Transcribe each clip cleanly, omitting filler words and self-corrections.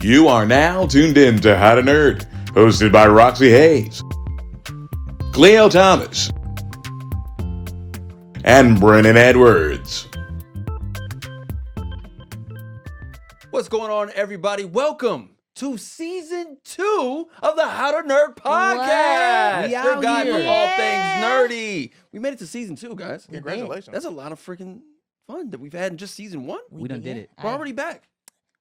You are now tuned in to How to Nerd, hosted by Roxxy Haze, Khleo Thomas, and Brennon Edwards. What's going on, everybody? Welcome to season 2 of the How to Nerd podcast. We Your out guy here. for all things nerdy. We made it to season 2, guys. Congratulations. That's a lot of freaking fun that we've had in just season 1. We done did it. We're already back.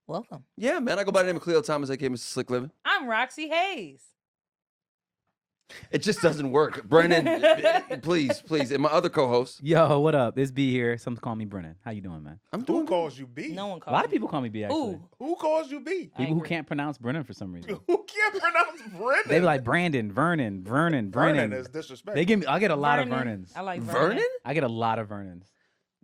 Welcome. Yeah, man. I go by the name of Cleo Thomas, aka Mr. Slick Living. I'm Roxxy Haze. It just doesn't work. Brennan, please. And my other co-host. Yo, what up? It's B here. Some call me Brennan. How you doing, man? I'm doing Who calls you B? No one A calls lot of me. people call me B, actually. Ooh, Who calls you B? I People who agree. can't pronounce Brennan for some reason. Who can't pronounce Brennan? They be like Brandon, Vernon, Brennan Brennan. is disrespectful. They give me. I get a lot of Vernon. Vernons. I like Vernon? I get a lot of Vernons.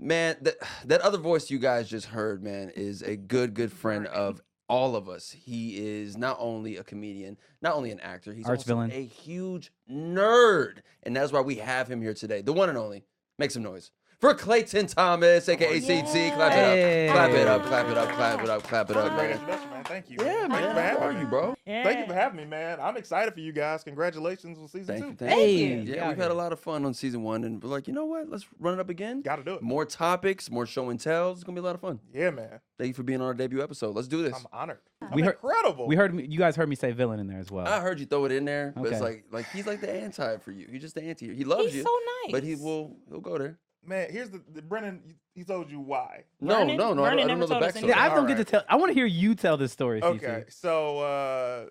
Man, that other voice you guys just heard, man, is a good friend of all of us. He is not only a comedian, not only an actor, he's Arch also villain. a huge nerd. And that's why we have him here today. The one and only. Make some noise. For Clayton Thomas, aka CT. Clap Hey. it up. Clap it up. Clap it up. Clap it up. Clap it up, Great man. introduction, man. Thank you. Yeah, Thank man. you for How having are me. you, bro? Yeah. Thank you for having me, man. I'm excited for you guys. Congratulations on season Thank 2. you. Thank Thank you. you. Yeah, we've had a lot of fun on season 1, and we're like, you know what? Let's run it up again. Got to do it. More topics, more show and tells. It's gonna be a lot of fun. Yeah, man. Thank you for being on our debut episode. Let's do this. I'm honored. We I'm heard- incredible. We heard you guys heard me say villain in there as well. I heard you throw it in there, but it's Okay. like he's like the anti for you. He's just the anti. He loves He's you, so nice. but he'll go there. Man, here's the Brennan, he told you why. Vernon? No, I Vernon don't never know the told us backstory. anything. yeah, I don't get to Alright. tell. I want to hear you tell this story, CC. Okay, so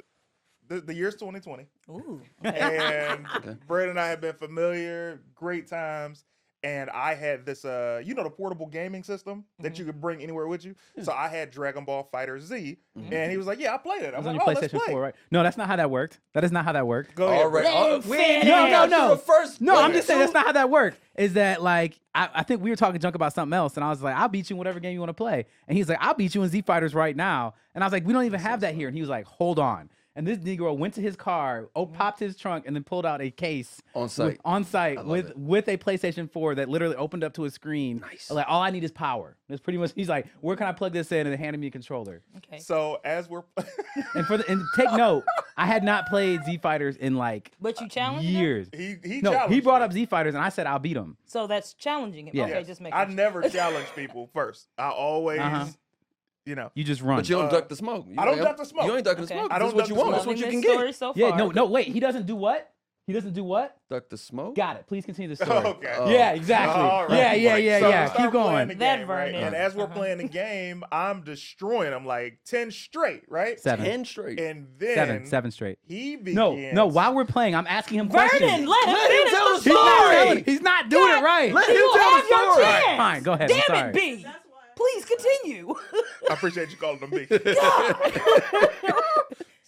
the year's 2020. Ooh. And Okay. Brett and I have been familiar, great times. And I had this, the portable gaming system that you could bring anywhere with you. So I had Dragon Ball Fighter Z, and he was like, "Yeah, I played it." I It was was on like, your "Oh, let's PlayStation play." 4, right? No, that's not how that worked. That is not how that worked. Go ahead. All right. Brett. Oh, Then we finish. ain't No, even got no, to no. the first. No, Go I'm ahead. just saying that's not how that worked. Is that like I think we were talking junk about something else, and I was like, I'll beat you in whatever game you want to play. And he's like, I'll beat you in Z Fighters right now. And I was like, we don't even have that here. And he was like, hold on. And this Negro went to his car, popped his trunk, and then pulled out a case On site. I love with it. with a PlayStation 4 that literally opened up to a screen. Nice. Like all I need is power. That's pretty much. He's like, where can I plug this in? And then handed me a controller. Okay. So as we're And take note, I had not played Z Fighters in like But you challenged him? years. he No, he challenged brought me. up Z Fighters, and I said I'll beat him. So that's challenging him. Yeah. Okay, Yes. just make I sure. never challenge people first. I always, Uh-huh. You You just run. But you don't duck the smoke. I don't duck the smoke. You ain't ducking Okay. the smoke. I That's don't what duck you the want. smoke. That's what you Loving can this get. story so Yeah, far. no, wait. He doesn't do what? He doesn't do what? Duck the smoke. Got it. Please continue the story. Okay. Oh. Yeah, exactly. All right. Yeah. So we Keep start playing going. the That game, right? Vernon. And as we're Uh-huh. playing the game, I'm destroying them like 10 straight, right? 7. 10 straight. And then 7 straight. he begins. No. While we're playing, I'm asking him questions. Vernon, let him Let him finish tell the the He's not story. telling- He's not doing it right. Let him You tell have the your story. chance. Fine, go ahead. I'm Damn sorry. it, B. Please continue. I appreciate you calling him B.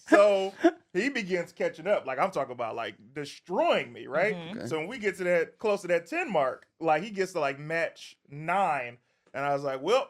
So he begins catching up. Like I'm talking about like destroying me, right? Okay. So when we get to that close to that 10 mark, like he gets to like match 9. And I was like, well,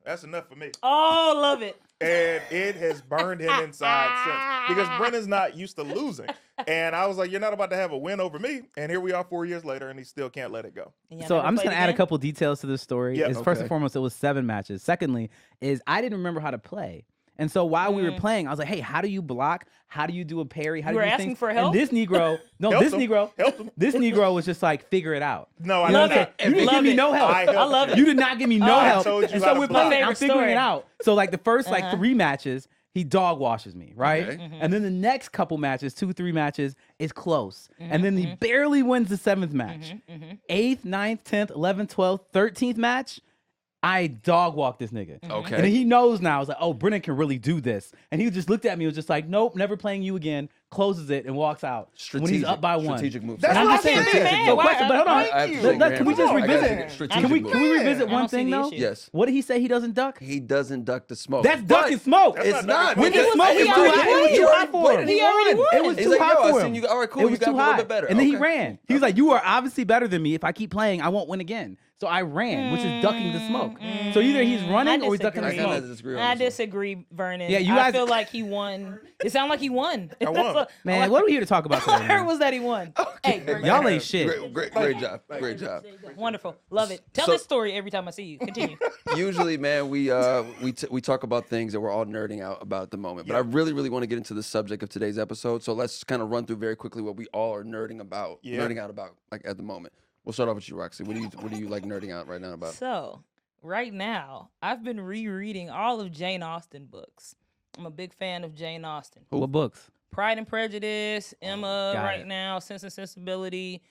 that's enough for me. Oh, love it. And it has burned him inside since. Because Brennan's not used to losing. And I was like, you're not about to have a win over me. And here we are 4 years later, and he still can't let it go. And y'all So never I'm just played gonna add a again? couple details to this story. Yeah, Is First and okay. foremost, it was 7 matches. Secondly, is I didn't remember how to play. And so while we were Mm. playing, I was like, hey, how do you block? How do you do a parry? How You do were you do asking things? for help? And this Negro, no, Helped this him. Negro, Helped him. this Negro was just like, figure it out. No, I Love did it. not. You didn't Love give me it. no help. I helped I love you. it. You did not give me no I help. told you And how so to we're block. playing. I'm Favorite figuring story. it out. So like the first like Uh-huh. 3 matches, he dog washes me, right? Okay. And then the next couple matches, 2-3 matches, is close. And then he barely wins the 7th match. 8th, 9th, 10th, 11th, 12th, 13th match, I dog walked this nigga. Okay. And then he knows now. I was like, oh, Brennan can really do this. And he just looked at me and was just like, nope, never playing you again. Closes it and walks out when he's up by 1. Strategic move. That's And I'm what just saying, I'm saying, so man. Why- question, but hold on. Thank you. Can we just Come on, revisit? man. Strategic Can we move. revisit I one don't see thing the though? issue. Yes. What did he say he doesn't duck? He doesn't duck the smoke. That's ducking smoke. That's It's not. When He the was- smoke he was too already hot, it was won. too hot for him. He already won. It was He's too like, hot yo, I for seen him. you. All right, cool. It You was got too a little hot. bit better. And then he Okay. ran. He was like, you are obviously better than me if I keep playing. I won't win again. So I ran, which is ducking the smoke. So either he's running or he's ducking the I disagree. kind smoke. of disagree on I this one. disagree, Vernon. Yeah, you I guys- feel like he won. It sounded like he won. I won. That's what- Man, what are we here to talk about all I today? heard man? was that he won. Hey, Y'all ain't shit. Great job. Great job. wonderful. Love it. Tell So- this story every time I see you. Continue. Usually, man, we talk about things that we're all nerding out about at the moment. But I really want to get into the subject of today's episode. So let's kind of run through very quickly what we all are nerding out about, like at the moment. We'll start off with you, Roxy. What do you like nerding out right now about? So, right now, I've been rereading all of Jane Austen books. I'm a big fan of Jane Austen. What books? Pride and Prejudice, Emma Got right it. now, Sense and Sensibility,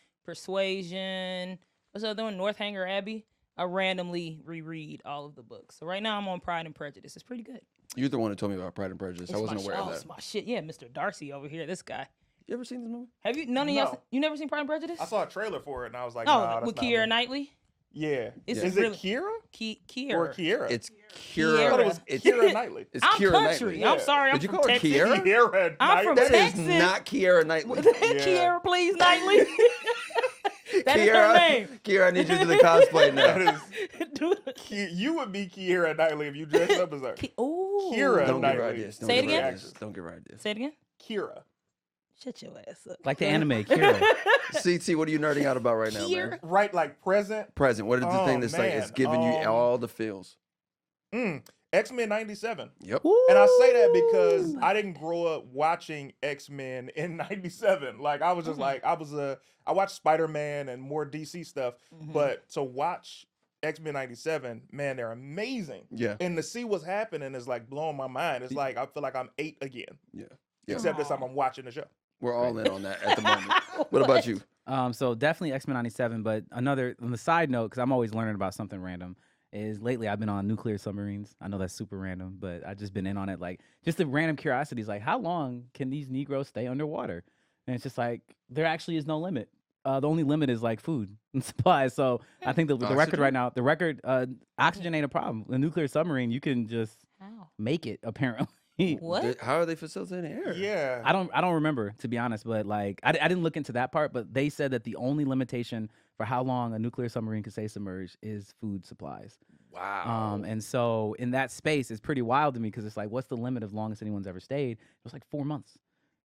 Persuasion. What's the other one? Northanger Abbey. I randomly reread all of the books. So right now I'm on Pride and Prejudice. It's pretty good. You're the one who told me about Pride and Prejudice. I wasn't aware of It's that. my shit. Yeah, Mr. Darcy over here. This guy. You ever seen this movie? Have you? None of No. y'all. You never seen Pride and Prejudice? I saw a trailer for it and I was like, Oh, nah, that's with not Keira me. Knightley. Yeah. It's Is really- it Kira Kiera. or Kiera? It's Kiera. I thought it was It's Kira Knightley. It's I'm Keira country. Knightley. I'm Yeah. sorry. I'm Did you from call her Texas. Kiera? Kira I'm from Knightley. That is Texas. not Keira Knightley. Kiera, please, Knightley. That is her Kiera, name. Kiera, I need you to do the cosplay That now. is, Dude. you would be Kira Knightley if you dressed up as her. Ooh. Kira Don't give her Knightley. ideas. Don't Say it give her again? ideas. Don't give her ideas. Say it again. Kira. Shut your ass up. Like the anime, Kira. CT, what are you nerding out about right now, man? Right, like present. Present. What is the Oh, thing that's like it's man. giving you all the feels? X-Men 97. Yep. And I say that because I didn't grow up watching X-Men in 97. Like I was just like, I watched Spider-Man and more DC stuff, but to watch X-Men 97, man, they're amazing. Yeah. And to see what's happening is like blowing my mind. It's like, I feel like I'm 8 again. Yeah. Except this time I'm watching the show. We're all in on that at the moment. What about you? So definitely X-Men 97, but another on the side note, because I'm always learning about something random, is lately I've been on nuclear submarines. I know that's super random, but I've just been in on it. Like just the random curiosities, like how long can these Negroes stay underwater? And it's just like there actually is no limit. The only limit is like food and supplies. So I think the record Oxygen? right now, oxygen ain't a problem. The nuclear submarine, you can just How? make it apparently. What? How are they facilitating air? Yeah. I don't remember, to be honest, but like I didn't look into that part, but they said that the only limitation for how long a nuclear submarine can stay submerged is food supplies. Wow. And so in that space, it's pretty wild to me because it's like, what's the limit of longest anyone's ever stayed? It was like 4 months.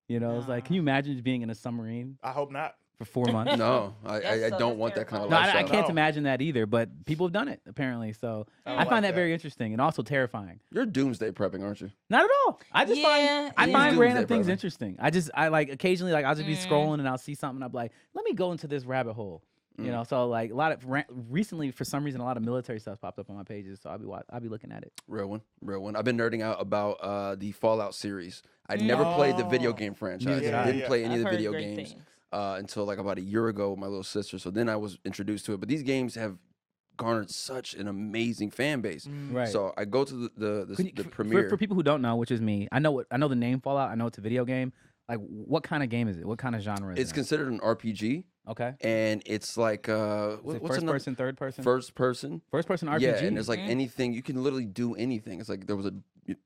You know, it's like, can you imagine just being in a submarine I hope not. for 4 months? No, That's I so- don't that's want that kind of No, lifestyle. I can't No. imagine that either, but people have done it apparently. So I don't I find like that that. very interesting and also terrifying. You're doomsday prepping, aren't you? Not at all. I just Yeah, I yeah. find Doomsday random things prepper. interesting. I like occasionally like I'll just be scrolling and I'll see something. I'll be like, let me go into this rabbit hole. You know, so like a lot of recently for some reason a lot of military stuff popped up on my pages, so I'll be looking at it. Real one. I've been nerding out about the Fallout series. I never played the video game franchise. Neither did I I. didn't play any I've of the heard video great games things. until like about a year ago with my little sister. So then I was introduced to it. But these games have garnered such an amazing fan base. Right. So I go to the Can you- the for- premiere. for people who don't know, which is me, I know the name Fallout. I know it's a video game. Like, what kind of game is it? What kind of genre is It's it? considered an RPG, Okay. and it's like Is what's it first another- person, third person? First person. First person RPG. Yeah, and there's like anything you can literally do anything. It's like there was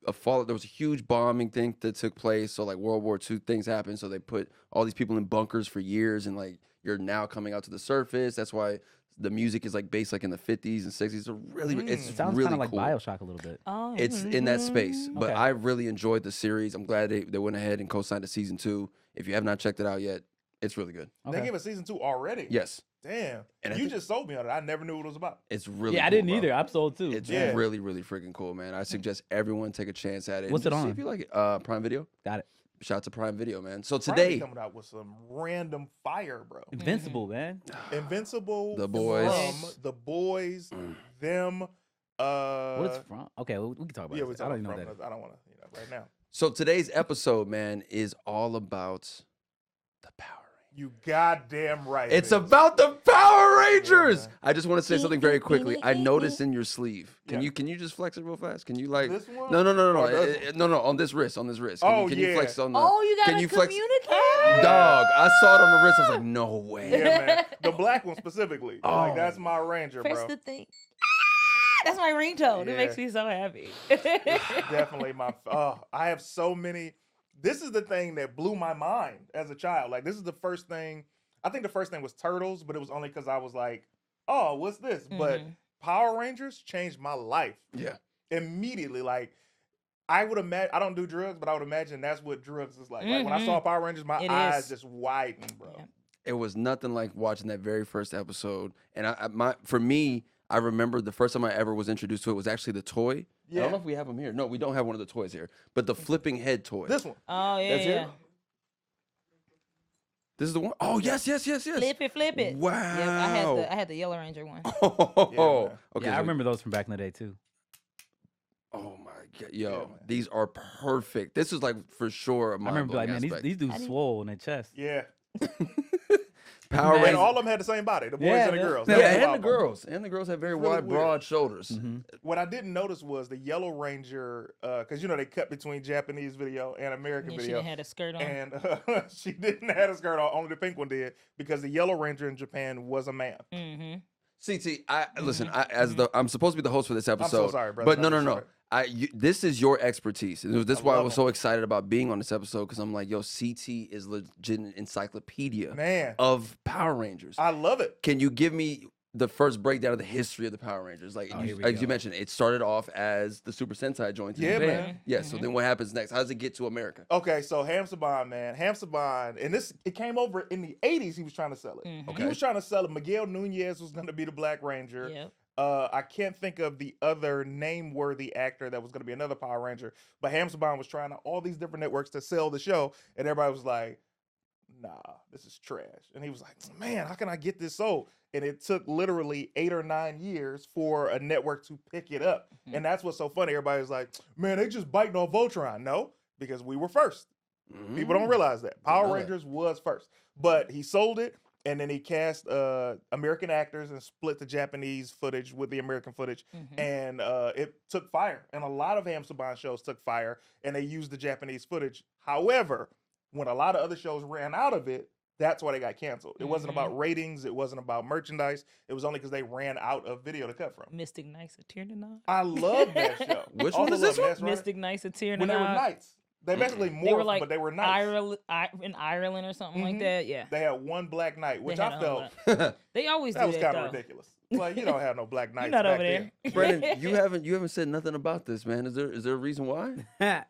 a Fallout. There was a huge bombing thing that took place. So like World War II things happened. So they put all these people in bunkers for years, and like you're now coming out to the surface. That's why the music is like based like in the 50s and 60s. So really, it's it sounds really kind of like cool. Bioshock a little bit. Oh, It's in that space, but Okay. I really enjoyed the series. I'm glad they went ahead and co-signed a season 2. If you have not checked it out yet, it's really good. Okay. They gave it season 2 already. Yes, Damn. And I You think- just sold me on it. I never knew what it was about. it's really. Yeah, I cool, didn't bro. either. I'm sold too. It's Yeah. really, really freaking cool, man. I suggest everyone take a chance at it. What's and it just see on? if you like it. Prime Video. Got it. Shout out to Prime Video, man. So Prime be today, coming out with some random fire, bro. Invincible, man. Invincible. The Boys. From The Boys. Them. What it's from? Okay, we can talk about Yeah, it. we I don't even know from what that is. I don't want to, right now. so today's episode, man, is all about the Power Rangers. You goddamn right. It's it is. about the Power Rangers. man. I just want to say something very quickly. I noticed in your sleeve. Can Yeah. you just flex it real fast? Can you like This one? No. Oh, this No, on this wrist. Can Oh, you yeah. flex on the Oh, you gotta Can you flex communicate. Dog, I saw it on the wrist. I was like, no way. Yeah, man. The black one specifically. Oh. Like, that's my Ranger, Press bro. the thing. That's my ringtone. It Yeah. makes me so happy. Definitely my. I have so many. This is the thing that blew my mind as a child. Like, this is the first thing. I think the first thing was Turtles, but it was only because I was like oh, what's this? But Power Rangers changed my life. Yeah. Immediately. Like, I would imagine, I don't do drugs, but I would imagine that's what drugs is like. Like, when I saw Power Rangers, my eyes just widened, bro. Yeah. It was nothing like watching that very first episode. And for me, I remember the first time I ever was introduced to it was actually the toy. Yeah. I don't know if we have them here. No, we don't have one of the toys here. But the flipping head toy. This one. Oh yeah, That's it? yeah. This is the one. Oh yes. Flip it. Wow. Yep, I had the Yellow Ranger one. Oh, okay. Yeah, I so- remember those from back in the day too. Oh my god, yo, man. these are perfect. This is like for sure a I remember like, man, mind-blowing these dudes I didn't- swole in their chest. Yeah. Power Man, And Rangers. all of them had the same body, the boys Yeah, and the yeah. girls. Yeah, That was and the wild. girls. And the girls have very Really wide, weird. broad shoulders. Mm-hmm. What I didn't notice was the Yellow Ranger, because you know they cut between Japanese video and American Yeah, she video. done had a skirt on. And she didn't have a skirt on, only the pink one did, because the Yellow Ranger in Japan was a man. Mm-hmm. CT, listen. I'm supposed to be the host for this episode. sorry, brother. But no. I'm sorry. This is your expertise. And this is why I love was so excited about being on this episode because I'm like, yo, CT is legit an encyclopedia Man, of Power Rangers. I love it. Can you give me the first breakdown of the history of the Power Rangers? Like, here we as you go. mentioned, it started off as the Super Sentai joint. Yeah, Japan. man. Yeah. So then what happens next? How does it get to America? Okay, so Ham Saban, man. Ham Saban, and it came over in the 80s, he was trying to sell it. Mhm. Okay. He was trying to sell it. Miguel Nunez was going to be the Black Ranger. Yep. I can't think of the other name-worthy actor that was going to be another Power Ranger, but Ham Saban was trying all these different networks to sell the show, and everybody was like, nah, this is trash. And he was like, man, how can I get this sold? And it took literally 8 or 9 years for a network to pick it up. And that's what's so funny. Everybody was like, man, they just biting on Voltron. No, because we were first. People don't realize that. Power know that. Rangers was first. But he sold it, and then he cast American actors and split the Japanese footage with the American footage. And it took fire. And a lot of Ham Saban shows took fire, and they used the Japanese footage. However, when a lot of other shows ran out of it, that's why they got canceled. It wasn't about ratings. It wasn't about merchandise. It was only because they ran out of video to cut from. Mystic Knights of Tyrannod. I love that show. Which Also one is love this one? Ness Runner. Mystic Knights of Tyrannod. When they were knights. They basically morphed, They were like but they were knights. in Ireland or something like that. Yeah. They had one black knight, which had I a felt whole They always that do was that kind of though. ridiculous. Like, you don't have no black knights You're not back over there. then. Brennan, you haven't said nothing about this, man. Is there a reason why?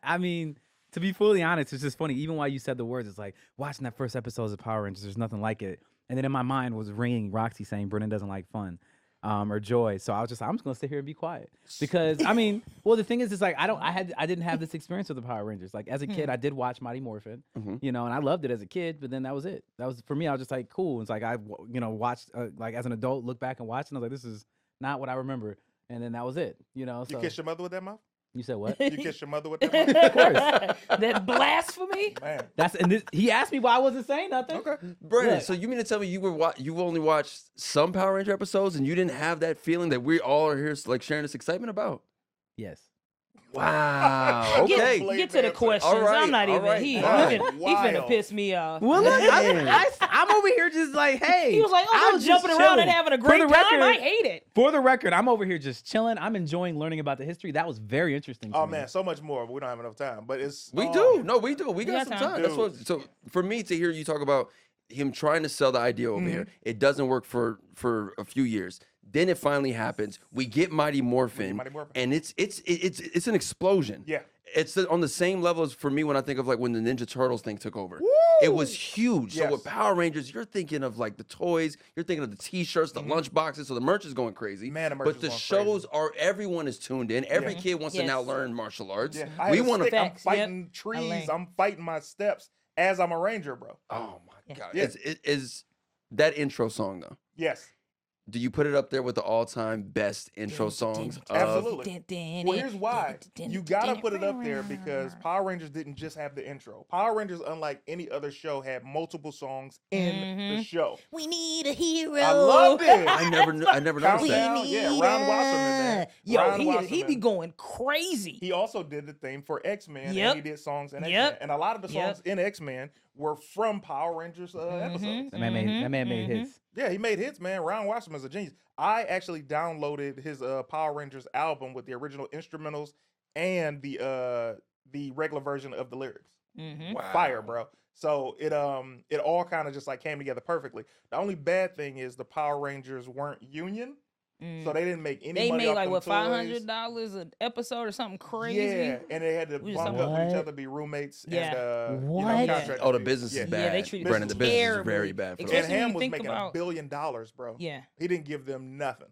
I mean, to be fully honest, it's just funny. Even while you said the words, it's like watching that first episode of Power Rangers. There's nothing like it. And then in my mind was ringing Roxy saying Brennan doesn't like fun. Or joy. So I'm just gonna sit here and be quiet because I mean, well, the thing is, it's like I didn't have this experience with the Power Rangers. Like as a kid, I did watch Mighty Morphin, you know, and I loved it as a kid. But then that was it. That was for me. I was just like, cool. It's like I watched like as an adult, look back and watch, and I was like, this is not what I remember. And then that was it. You know. So You kissed your mother with that mouth? you said what? You kissed your mother with that mouth? That blasphemy. Man. He asked me why I wasn't saying nothing. Okay. Brennan, Look. so you mean to tell me you've only watched some Power Ranger episodes and you didn't have that feeling that we all are here like sharing this excitement about? Yes. Wow. Okay. Get to the questions. All right, I'm not all even. right. He Wow. finna piss me off. Well, look, I'm over here just like, hey. He was like, I'm I'm just jumping around and chilling. having a For great the time. I record- hate it. For the record, I'm over here just chilling. I'm enjoying learning about the history. That was very interesting to Oh me. man, so much more, but we don't have enough time. But it's We do. No, we do. We got got some time. time. That's what. So for me to hear you talk about him trying to sell the idea over here, it doesn't work for a few years. Then it finally happens. We get Mighty Morphin, Mighty Morphin. and it's an explosion. Yeah. It's on the same level as for me when I think of like when the Ninja Turtles thing took over. It was huge. So Yes. with Power Rangers, you're thinking of like the toys, you're thinking of the T-shirts, the lunch boxes. So the merch is going crazy. Man, the merch but is the going shows are everyone is tuned in. Every kid wants to Yes. now learn martial arts. Yeah. I We had a want to. stick, I'm Facts, fighting yep. trees. learned. I'm fighting my steps as I'm a ranger, bro. Oh my god! Yeah. It is that intro song though? Yes. Do you put it up there with the all-time best intro songs? Of, Absolutely. Well, here's why. You gotta put it up there because Power Rangers didn't just have the intro. Power Rangers, unlike any other show, had multiple songs in the show. We need a hero. I loved it. I never noticed that. Countdown, yeah, Ron Wasserman, man. Yo, Ron he Wasserman. be going crazy. He also did the theme for X-Men, Yep. and he did songs in Yep. X-Men. And a lot of the songs in X-Men were from Power Rangers episodes. That man made hits. Yeah, he made hits, man. Ron Wasserman's a genius. I actually downloaded his Power Rangers album with the original instrumentals and the regular version of the lyrics. Fire, bro. So it all kind of just like came together perfectly. The only bad thing is the Power Rangers weren't union, so they didn't make any They money made off like them what toys. $500 an episode or something crazy. Yeah, and they had to We bunk just up with each What? other, be roommates, Yeah. and What? contract Oh, the disputes. business is bad. Yeah, they treated Brennan, the business is terribly. very bad for And them. Especially when Ham you was think making about- $1 billion, bro. Yeah. He didn't give them nothing.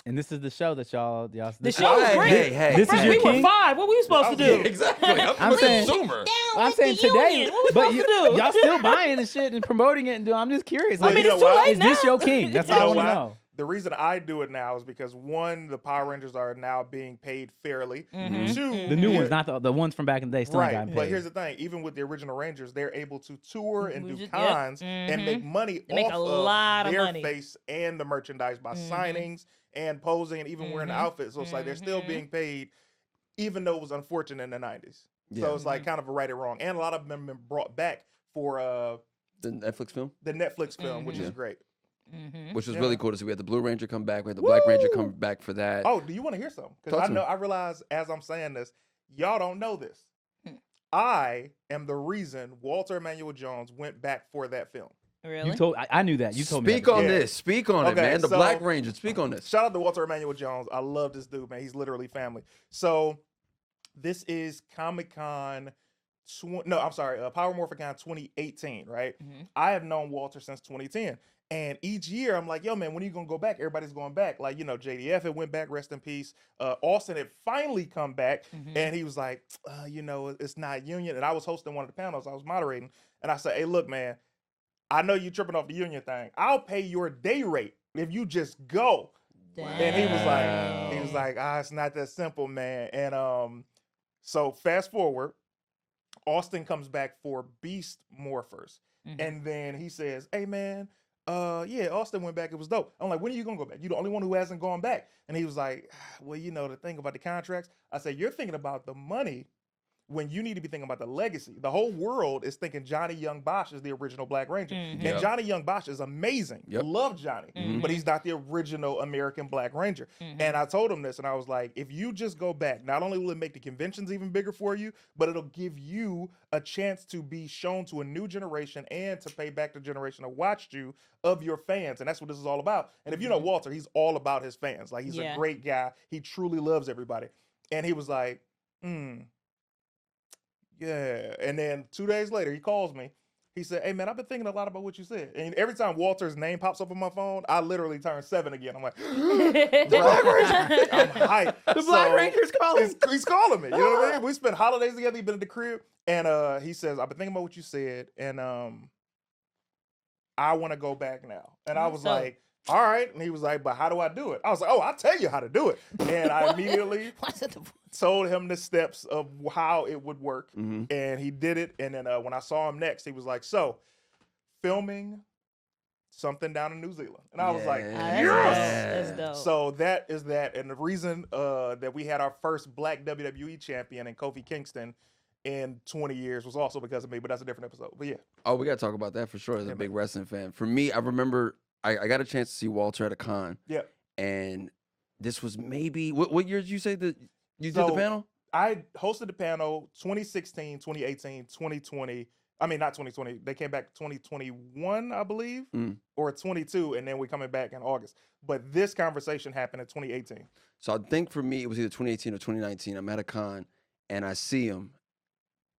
And this is the show that y'all. The this- show was Hey, great. hey, hey. This is your we were king? 5. What were we supposed to do? Exactly. I'm a saying- consumer. I'm saying the today, union. What we but supposed to do? y'all still buying the shit and promoting it and doing. I'm just curious. Well, Like, you it's know too why? late is this now. your king? That's You all I know want to why? know. The reason I do it now is because one, the Power Rangers are now being paid fairly. Two, The new you're- ones, not the ones from back in the day, still ain't Right, gotten but paid. here's the thing: even with the original Rangers, they're able to tour and do Yep. cons and make money They make off a lot of of their money. face and the merchandise by signings and posing and even wearing the outfits. So it's like they're still being paid, even though it was unfortunate in the '90s. So it's like kind of a right or wrong, and a lot of them have been brought back for The Netflix film, the Netflix film, which is great. which was really cool to see. We had the Blue Ranger come back. We had the Black Ranger come back for that. Oh, do you want to hear something? Talk Because to me. I realize as I'm saying this, y'all don't know this. I am the reason Walter Emmanuel Jones went back for that film. Really? You told. I knew that. You told me. Speak that. on Yeah. this. Speak on it, Okay, man. The so- Black Ranger. Speak on this. Shout out to Walter Emmanuel Jones. I love this dude, man. He's literally family. So this is Comic-Con. Power Morphicon 2018, right? I have known Walter since 2010. And each year I'm like, yo, man, when are you going to go back? Everybody's going back. Like, JDF had went back, rest in peace. Austin had finally come back. And he was like, it's not union. And I was hosting one of the panels. I was moderating. And I said, hey, look, man, I know you're tripping off the union thing. I'll pay your day rate if you just go. And he was like, it's not that simple, man. And so fast forward, Austin comes back for Beast Morphers. And then he says, hey, man, Austin went back. It was dope. I'm like, when are you going to go back? You're the only one who hasn't gone back. And he was like, well, the thing about the contracts. I said, you're thinking about the money when you need to be thinking about the legacy. The whole world is thinking Johnny Young Bosch is the original Black Ranger. And Yep. Johnny Young Bosch is amazing. Yep. Love Johnny. But he's not the original American Black Ranger. And I told him this, and I was like, if you just go back, not only will it make the conventions even bigger for you, but it'll give you a chance to be shown to a new generation and to pay back the generation that watched you of your fans. And that's what this is all about. And if you know Walter, he's all about his fans. Like, he's a great guy. He truly loves everybody. And he was like, yeah. And then 2 days later, he calls me. He said, hey, man, I've been thinking a lot about what you said. And every time Walter's name pops up on my phone, I literally turn 7 again. I'm like, The Black Ranger. I'm hyped. The Black Ranger's calling. He's calling me. You know what I mean? We spent holidays together. He's been at the crib. And he says, I've been thinking about what you said. And I want to go back now. And I was like, all right. And he was like, but how do I do it? I was like, oh, I'll tell you how to do it. And I immediately told him the steps of how it would work. And he did it. And then when I saw him next, he was like, so filming something down in New Zealand. And I was like, That's dope. so that is that. And the reason that we had our first Black WWE champion in Kofi Kingston in 20 years was also because of me, but that's a different episode. But yeah. Oh, we got to talk about that for sure as a big wrestling fan. For me, I remember I got a chance to see Walter at a con. Yeah. And this was maybe, what year did you say that you did the panel? I hosted the panel 2016, 2018, 2020. I mean, not 2020. They came back 2021, I believe, or 22, and then we're coming back in August. But this conversation happened in 2018. So I think for me, it was either 2018 or 2019. I'm at a con, and I see him,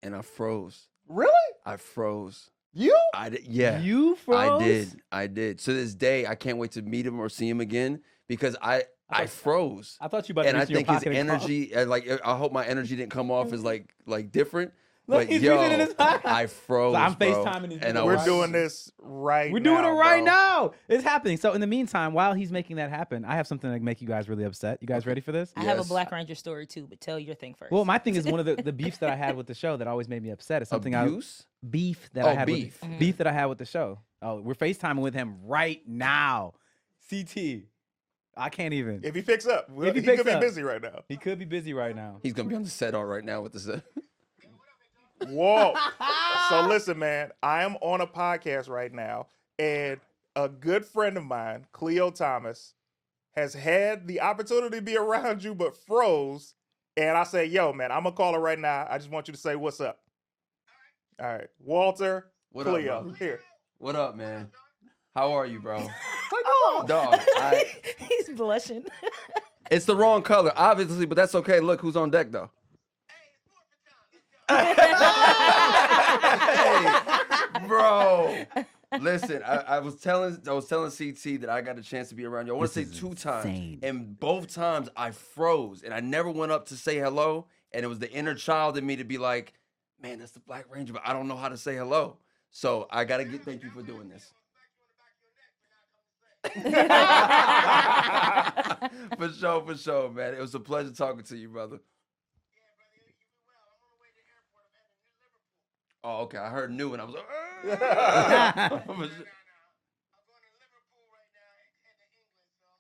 and I froze. Really? I froze. You? I did. Yeah. You froze? I did. To this day, I can't wait to meet him or see him again because I froze. I thought you about to And I reach in your think his pocket and call. energy, I hope my energy didn't come off as like different. Look, But he's yo, reaching in his pocket. I froze. So I'm bro. FaceTiming his and video. I We're was- doing this right now. We're doing it right bro. now. It's happening. So in the meantime, while he's making that happen, I have something to make you guys really upset. You guys ready for this? I have a Yes. Black Ranger story too, but tell your thing first. Well, my thing is one of the beefs that I had with the show that always made me upset. It's something Abuse? beef that Oh, I had beef. with beef that I had with the show. Oh, we're FaceTiming with him right now. CT. I can't even. If he picks up, If he he picks could be up. busy right now. He could be busy right now. He's gonna be on the set all right now with the Whoa. So listen, man, I am on a podcast right now, and a good friend of mine, Khleo Thomas, has had the opportunity to be around you, but froze And I say, yo, man, I'm gonna call her right now. I just want you to say what's up. All right, Walter, What up, Khleo, bro? here. What up, man? How are you, bro? Oh, Dog, he's blushing. it's the wrong color, obviously, but that's okay. Look who's on deck, though. Hey, bro. Listen, I was telling CT that I got a chance to be around you. I want to say 2 times, and both times I froze, and I never went up to say hello. And it was the inner child in me to be like, "Man, that's the Black Ranger, but I don't know how to say hello." So I gotta thank you for doing this. For sure, man. It was a pleasure talking to you, brother. Oh, okay. I heard new and I was like,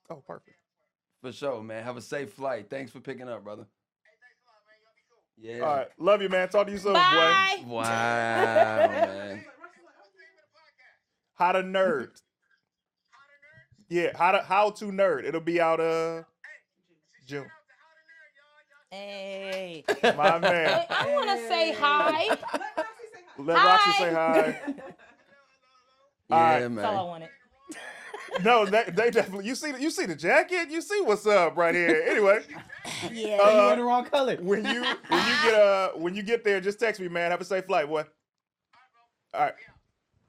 Oh, perfect. for sure, man. Have a safe flight. Thanks for picking up, brother. Yeah. All right, love you, man. Talk to you soon, Bye. boy. Wow, man. How to nerd. Yeah, how to nerd. It'll be out June. Hey. My man. Hey, I want to say hi. Let Roxy say hi. All right. Yeah, That's all I man. wanted. No, they definitely. You see the jacket. You see what's up right here. Anyway, Yeah. You wearing the wrong color. when you get there, just text me, man. Have a safe flight, boy. All right.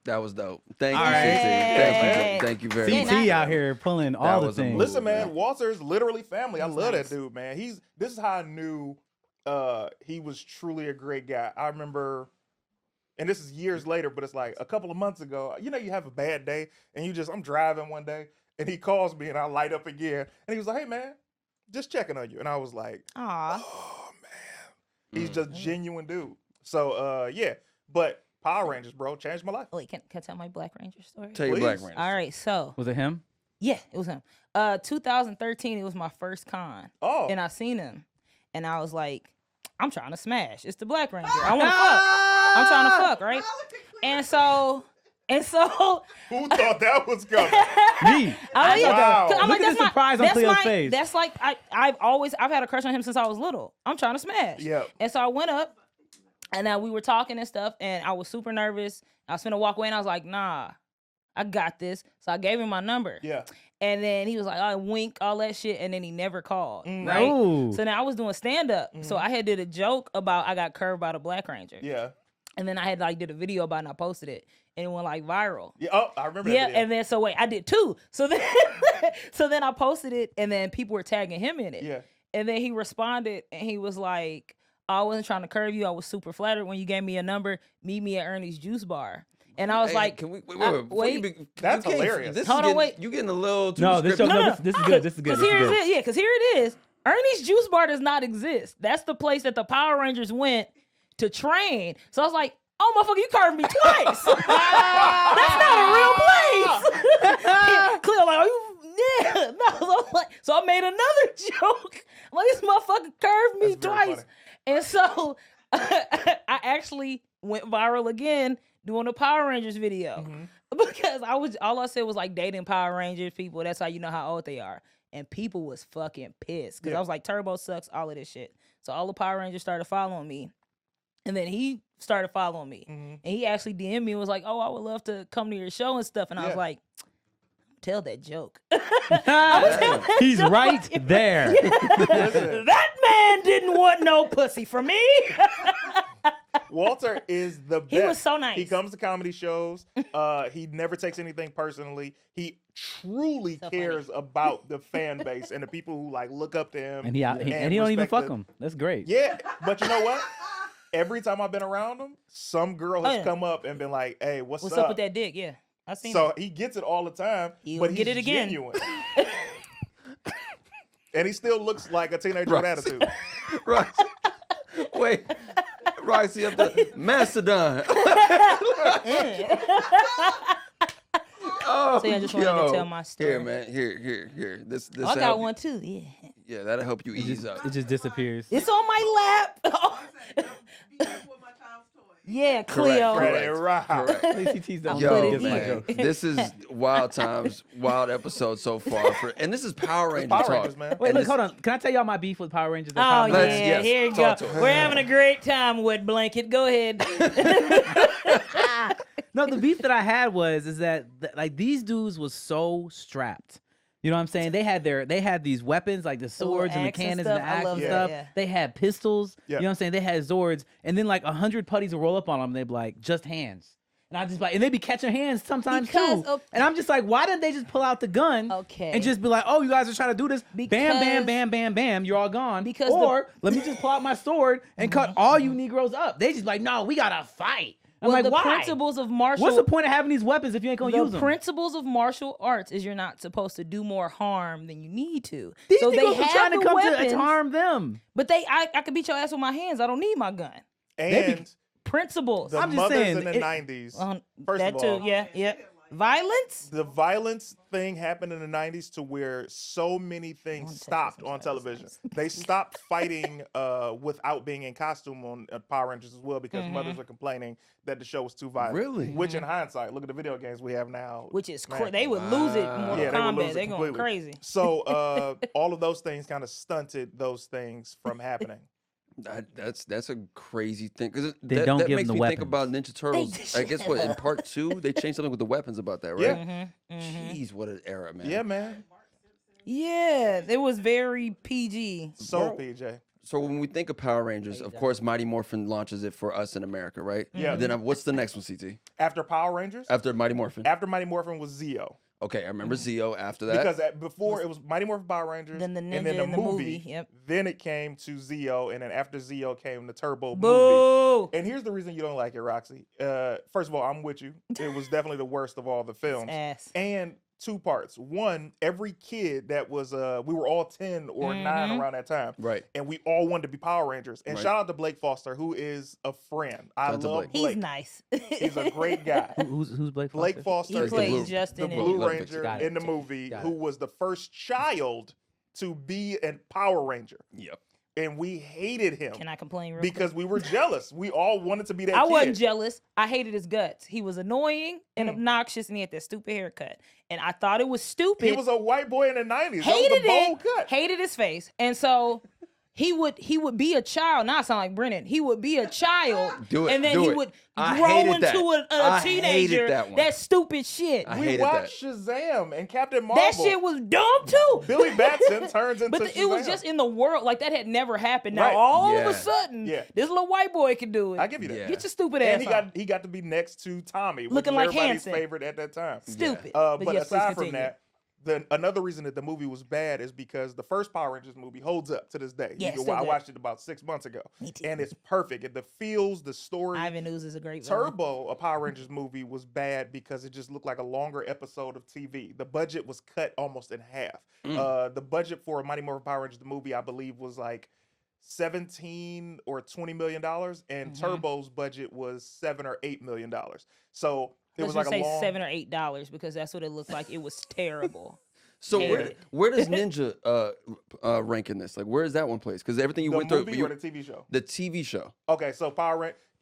That was dope. Thank you, All right. CT. Thank you very much. CT out here pulling all the was a things. move. Listen, man, Walter's literally family. I He's love nice. that dude, man. This is how I knew he was truly a great guy. I remember, and this is years later, but it's like a couple of months ago. You know, you have a bad day, and I'm driving one day, and he calls me, and I light up again, and he was like, "Hey, man, just checking on you," and I was like, Aw. "Oh man, he's just genuine dude." So yeah, but Power Rangers, bro, changed my life. Wait, can I tell my Black Ranger story? Tell your Black Please. Ranger. All right, so Was it him? yeah, it was him. 2013, it was my first con, Oh, and I seen him, and I was like, I'm trying to smash. It's the Black Ranger. I want to fuck. I'm trying to fuck, right? And so, who thought that was coming? Me. Wow. I'm Look like, at the surprise on that's Khleo's my, face. That's like I've had a crush on him since I was little. I'm trying to smash. Yeah. And so I went up, and now we were talking and stuff, and I was super nervous. I was finna walk away, and I was like, nah, I got this. So I gave him my number. Yeah. And then he was like, "I wink, all that shit," and then he never called. Mm. Right. Ooh. So now I was doing stand up. So I had did a joke about I got curved by the Black Ranger. Yeah. And then I had did a video about it and I posted it, and it went viral. Yeah. Oh, I remember Yeah, that video. and then so wait, I did too. So then so then I posted it, and then people were tagging him in it. Yeah. And then he responded, and he was like, "I wasn't trying to curve you. I was super flattered when you gave me a number. Meet me at Ernie's Juice Bar." And I was Hey, like, can we wait? wait. That's hilarious. Hold on, wait. You getting a little too No, this descriptive. show, no, this is good. This is good. Because This is here good. it is. Yeah, because here it is. Ernie's Juice Bar does not exist. That's the place that the Power Rangers went to train. So I was like, "Oh, motherfucker, you carved me twice. That's not a real place." Khleo like, "Are you?" Yeah. No. So, I was like, so I made another joke. I'm like, "This motherfucker curved me That's very twice." funny. And so I actually went viral again doing a Power Rangers video. Because all I said was dating Power Rangers people. That's how you know how old they are. And people was fucking pissed. Because I was like, Turbo sucks, all of this shit. So all the Power Rangers started following me. And then he started following me. And he actually DM'd me and was like, "Oh, I would love to come to your show and stuff." And I was Yeah. like, tell that joke. He's right there. Listen, That man didn't want no pussy from me. Walter is the best. He was so nice. He comes to comedy shows. He never takes anything personally. He truly So cares about the fan base and the people who look up to him. And he don't even respect fuck the- him. That's great. Yeah, but you know what? Every time I've been around him, some girl has yeah. come up and been like, "Hey, what's What's up with that dick? Yeah, I seen So it. he gets it all the time, He'll but he's get it again. genuine. And he still looks like a teenager with Right. attitude. Right. Wait. Roxy up the Macedon. Oh, So yeah, I just wanted to tell my story. Here, man. Here. This. Oh, I got help- one too. Yeah, Yeah, that'll help you ease up. It just disappears. it's on my lap. Yeah, Correct, Khleo. Credit right. Correct. ACT's done Yo, really good my man, joke. this is wild times, wild episode so far. And this is Power Ranger Power talk. Rangers, man. Wait, And look, this- hold on. Can I tell y'all my beef with Power Rangers? and Oh Power yeah, Rangers? yes, here you go. talk to us. We're having a great time, wet blanket. Go ahead. No, the beef that I had is that like these dudes was so strapped. You know what I'm saying? They had these weapons like the little swords and the axe and cannons and the stuff. I axe love and that, stuff. yeah. They had pistols. Yeah. You know what I'm saying? They had Zords, and then like 100 putties would roll up on them. And they'd be like, just hands. And I just like, and they'd be catching hands sometimes Because too. of- And I'm just like, why didn't they just pull out the gun? Okay. And just be like, oh, you guys are trying to do this. Bam, bam, Because- bam, bam, bam. You're all gone. Because or let me just pull out my sword and cut all you Negroes up. They just like, no, we gotta fight. I'm Well, like, the why? principles of martial What's the point of having these weapons if you ain't gonna use the them? principles of martial arts is you're not supposed to do more harm than you need to. These so Negroes they are have trying to the come weapons, to harm them. but I could beat your ass with my hands. I don't need my gun. And Principles. the I'm just mothers saying, in the it- 90s. First that of all, too. Yeah. Violence. the violence thing happened in the 90s to where so many things stopped on television. They stopped fighting without being in costume on Power Rangers as well because mothers were complaining that the show was too violent. Really? Which in hindsight, look at the video games we have now. Which is Man. they would lose it in Mortal Yeah, they would lose Kombat. it They're going completely. crazy. So all of those things kind of stunted those things from happening. That's a crazy thing because They that, don't that give makes them me the think about Ninja Turtles. I guess what in part 2 they changed something with the weapons about that, right? Yeah. Jeez, what an era, man. Yeah, man. Yeah, it was very PG. So PJ. So when we think of Power Rangers, of course, Mighty Morphin launches it for us in America, right? Yeah. And then what's the next one, CT? After Power Rangers, After Mighty Morphin. after Mighty Morphin was Zeo. Okay, I remember Zeo after that. Because before it was Mighty Morphin Power Rangers, Then the and Ninja then the in the movie. movie, yep. Then it came to Zeo, and then after Zeo came the Turbo movie. Boo. And here's the reason you don't like it, Roxy. First of all, I'm with you. It was definitely the worst of all the films. Ass. And two parts. One, every kid that was we were all 10 or 9 around that time. Right. And we all wanted to be Power Rangers. And Right. shout out to Blake Foster, who is a friend. I Shout out to love Blake. Blake. He's nice. He's a great guy. Who's Blake Foster? Blake Foster He is plays blue- Justin the in Blue it. Ranger Got it. in the movie, Got who it. was the first child to be a Power Ranger. Yep. And we hated him Can I complain real because we were jealous. We all wanted to be that I kid. wasn't jealous. I hated his guts. He was annoying and Mm. obnoxious, and he had that stupid haircut. And I thought it was stupid. He was a white boy in the 90s. That hated was a bold it. cut. Hated his face, and so he would be a child. Now I sound like Brennan. He would be a child, Do it, and then do he it. would I grow hated that. into a I hated teenager. that one. That's stupid shit. I We hated watched Shazam and Captain Marvel. That shit was dumb too. Billy Batson turns into But it was Shazam. just in the world, like that had never happened. Now Right. all of Yeah. a sudden, Yeah. this little white boy can do it. I give you that. Yeah. Get your stupid And ass on. he got to be next to Tommy, which Looking was like everybody's Hanson. favorite at that time. Stupid. But yes, please aside from continue. that, another reason that the movie was bad is because the first Power Rangers movie holds up to this day. Yeah, You still I good. watched it about 6 months ago, Me too. and it's perfect. And the feels, the story. Ivan Ooze is a great villain. Turbo, a Power Rangers movie, was bad because it just looked like a longer episode of TV. The budget was cut almost in half. The budget for a Mighty Morphin Power Rangers the movie, I believe, was like $17 or $20 million, and Turbo's budget was $7 or $8 million. So it Let's was like just a say long. $7 or $8 because that's what it looked like. It was terrible. So Hated where it. does Ninja rank in this? Like, where is that one place? Because everything you The went movie through, or the TV show? the TV show. Okay, so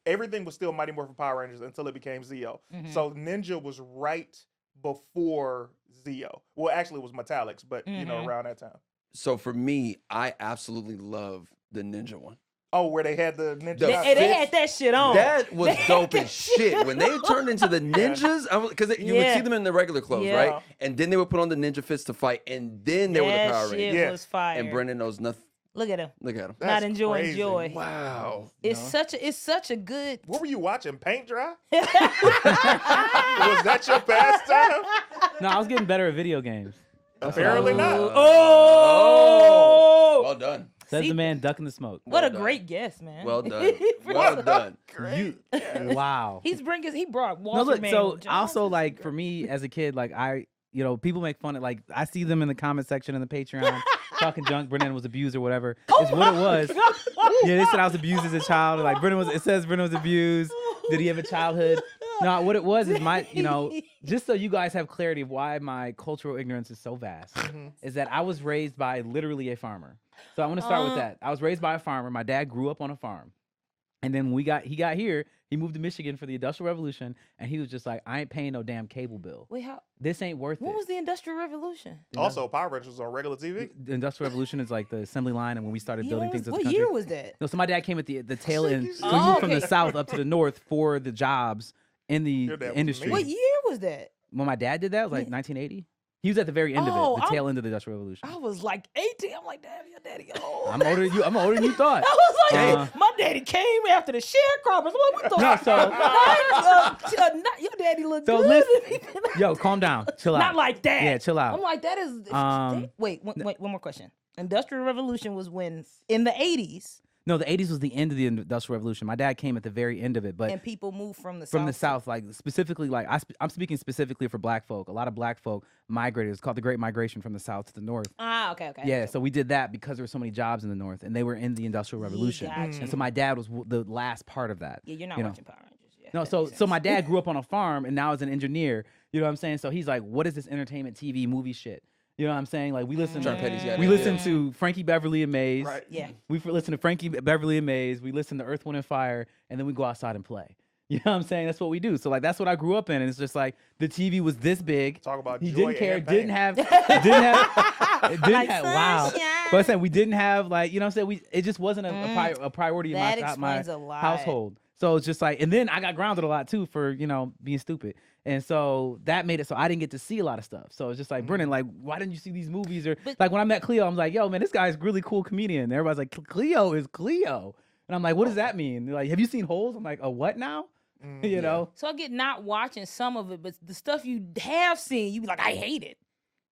everything was still Mighty Morphin Power Rangers until it became Zeo. So Ninja was right before Zeo. Well, actually, it was Metallics, but you know, around that time. So for me, I absolutely love the Ninja one. Oh, where they had the Ninja. The They outfits? had that shit on. That was They had dope that as shit. When they turned into the ninjas, because you would Yeah. see them in the regular clothes, Yeah. right? And then they would put on the ninja fits to fight, and then they were the That Power shit Rangers. Yeah. was fire. And Brennan knows nothing. Look at him. Look at him. That's Not enjoying crazy. joy. Wow. It's such a good. What were you watching? Paint dry? Was that your pastime? No, I was getting better at video games. Apparently not. Oh, Well done. Says See? the man ducking the smoke. what a done. great guess, man. Well done. Well done. Wow. He brought Walter No, look. Man So Jones. also, like for me as a kid, like people make fun of, like I see them in the comment section in the Patreon talking junk. Brennan was abused or whatever. Is what it was. Yeah, they said I was abused as a child. Like it says Brennan was abused. Did he have a childhood? No, what it was is just so you guys have clarity of why my cultural ignorance is so vast, is that I was raised by literally a farmer. So I want to start with that. I was raised by a farmer. My dad grew up on a farm. And then when he got here, he moved to Michigan for the Industrial Revolution, and he was just like, I ain't paying no damn cable bill. Wait, how? This ain't worth When it. was the Industrial Revolution? Also, Power Rangers was on regular TV. The Industrial Revolution is like the assembly line, and when we started building things as a What country. year was that? No, so my dad came at the tail end. So Oh, we moved from the okay. south up to the north for the jobs in the Your dad was industry. amazing. What year was that? When my dad did that, it was like 1980. He was at the very end of Oh, it, the tail end of the Industrial Revolution. I was like 18. I'm like, damn, your daddy old. I'm older than you. I'm older than you thought. I was like, Uh, my daddy came after the sharecroppers. What the? No, so- Your daddy looked So good. listen, yo, calm down, chill out. Not like that. Yeah, chill out. I'm like, that is. Wait, one more question. Industrial Revolution was when in the 80s, No, the 80s was the end of the Industrial Revolution. My dad came at the very end of it, but and people moved from the from the south, like specifically, like I'm speaking specifically for black folk. A lot of black folk migrated. It's called the Great Migration from the south to the north. Ah, okay. Yeah, so we did that because there were so many jobs in the north, and they were in the Industrial Revolution. gotcha. And so my dad was the last part of that. Yeah, you're not you know. watching Power Rangers. Yeah, No, that so makes so my sense. dad grew up on a farm and now is an engineer. You know what I'm saying? So he's like, what is this entertainment TV movie shit? You know what I'm saying? Like we listen John Petty's got we it, listen yeah. to Frankie Beverly and Maze. Right. Yeah. We listen to Frankie Beverly and Maze. We listen to Earth, Wind, and Fire, and then we go outside and play. You know what I'm saying? That's what we do. So like that's what I grew up in. And it's just like the TV was this big. Talk about He joy didn't care. and pain. Like Wow. sunshine. But I said we didn't have like you know what I'm saying. It just wasn't a priority in That my explains a lot. household. So it's just like, and then I got grounded a lot too for being stupid, and so that made it so I didn't get to see a lot of stuff. So it's just like Brennan, like why didn't you see these movies? Or But- like when I met Khleo, I'm like, yo man, this guy's a really cool comedian. And everybody's like, Khleo is Khleo, and I'm like, what does that mean? They're like, have you seen Holes? I'm like, a what now? You know? So I get not watching some of it, but the stuff you have seen, you be like, I hate it.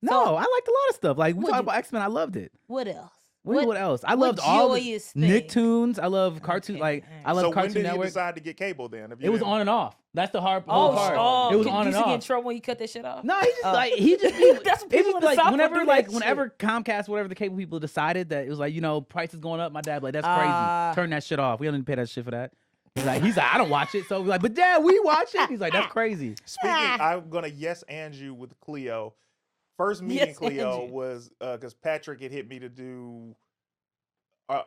No, I liked a lot of stuff. Like we What'd talked you- about X-Men, I loved it. What else? What else? I what loved all the joyous thing? Nicktoons. I love cartoon. Okay, Like I alright. love So when Cartoon did you Network. decide to get cable then? If you It was didn't- on and off. That's the hard Oh, part. It was on and you get in off. trouble when you cut that shit off? No, he just Oh. he just That's what it people was in the like South would do that whenever Comcast, whatever the cable people decided that it was like, price is going up. My dad like, that's crazy. Turn that shit off. We don't need to pay that shit for that. He's like, I don't watch it. So we're like, but dad, we watch it. He's like, that's crazy. Speaking, I'm gonna yes and you with Khleo. First meeting Yes, and Khleo you. was because Patrick had hit me to do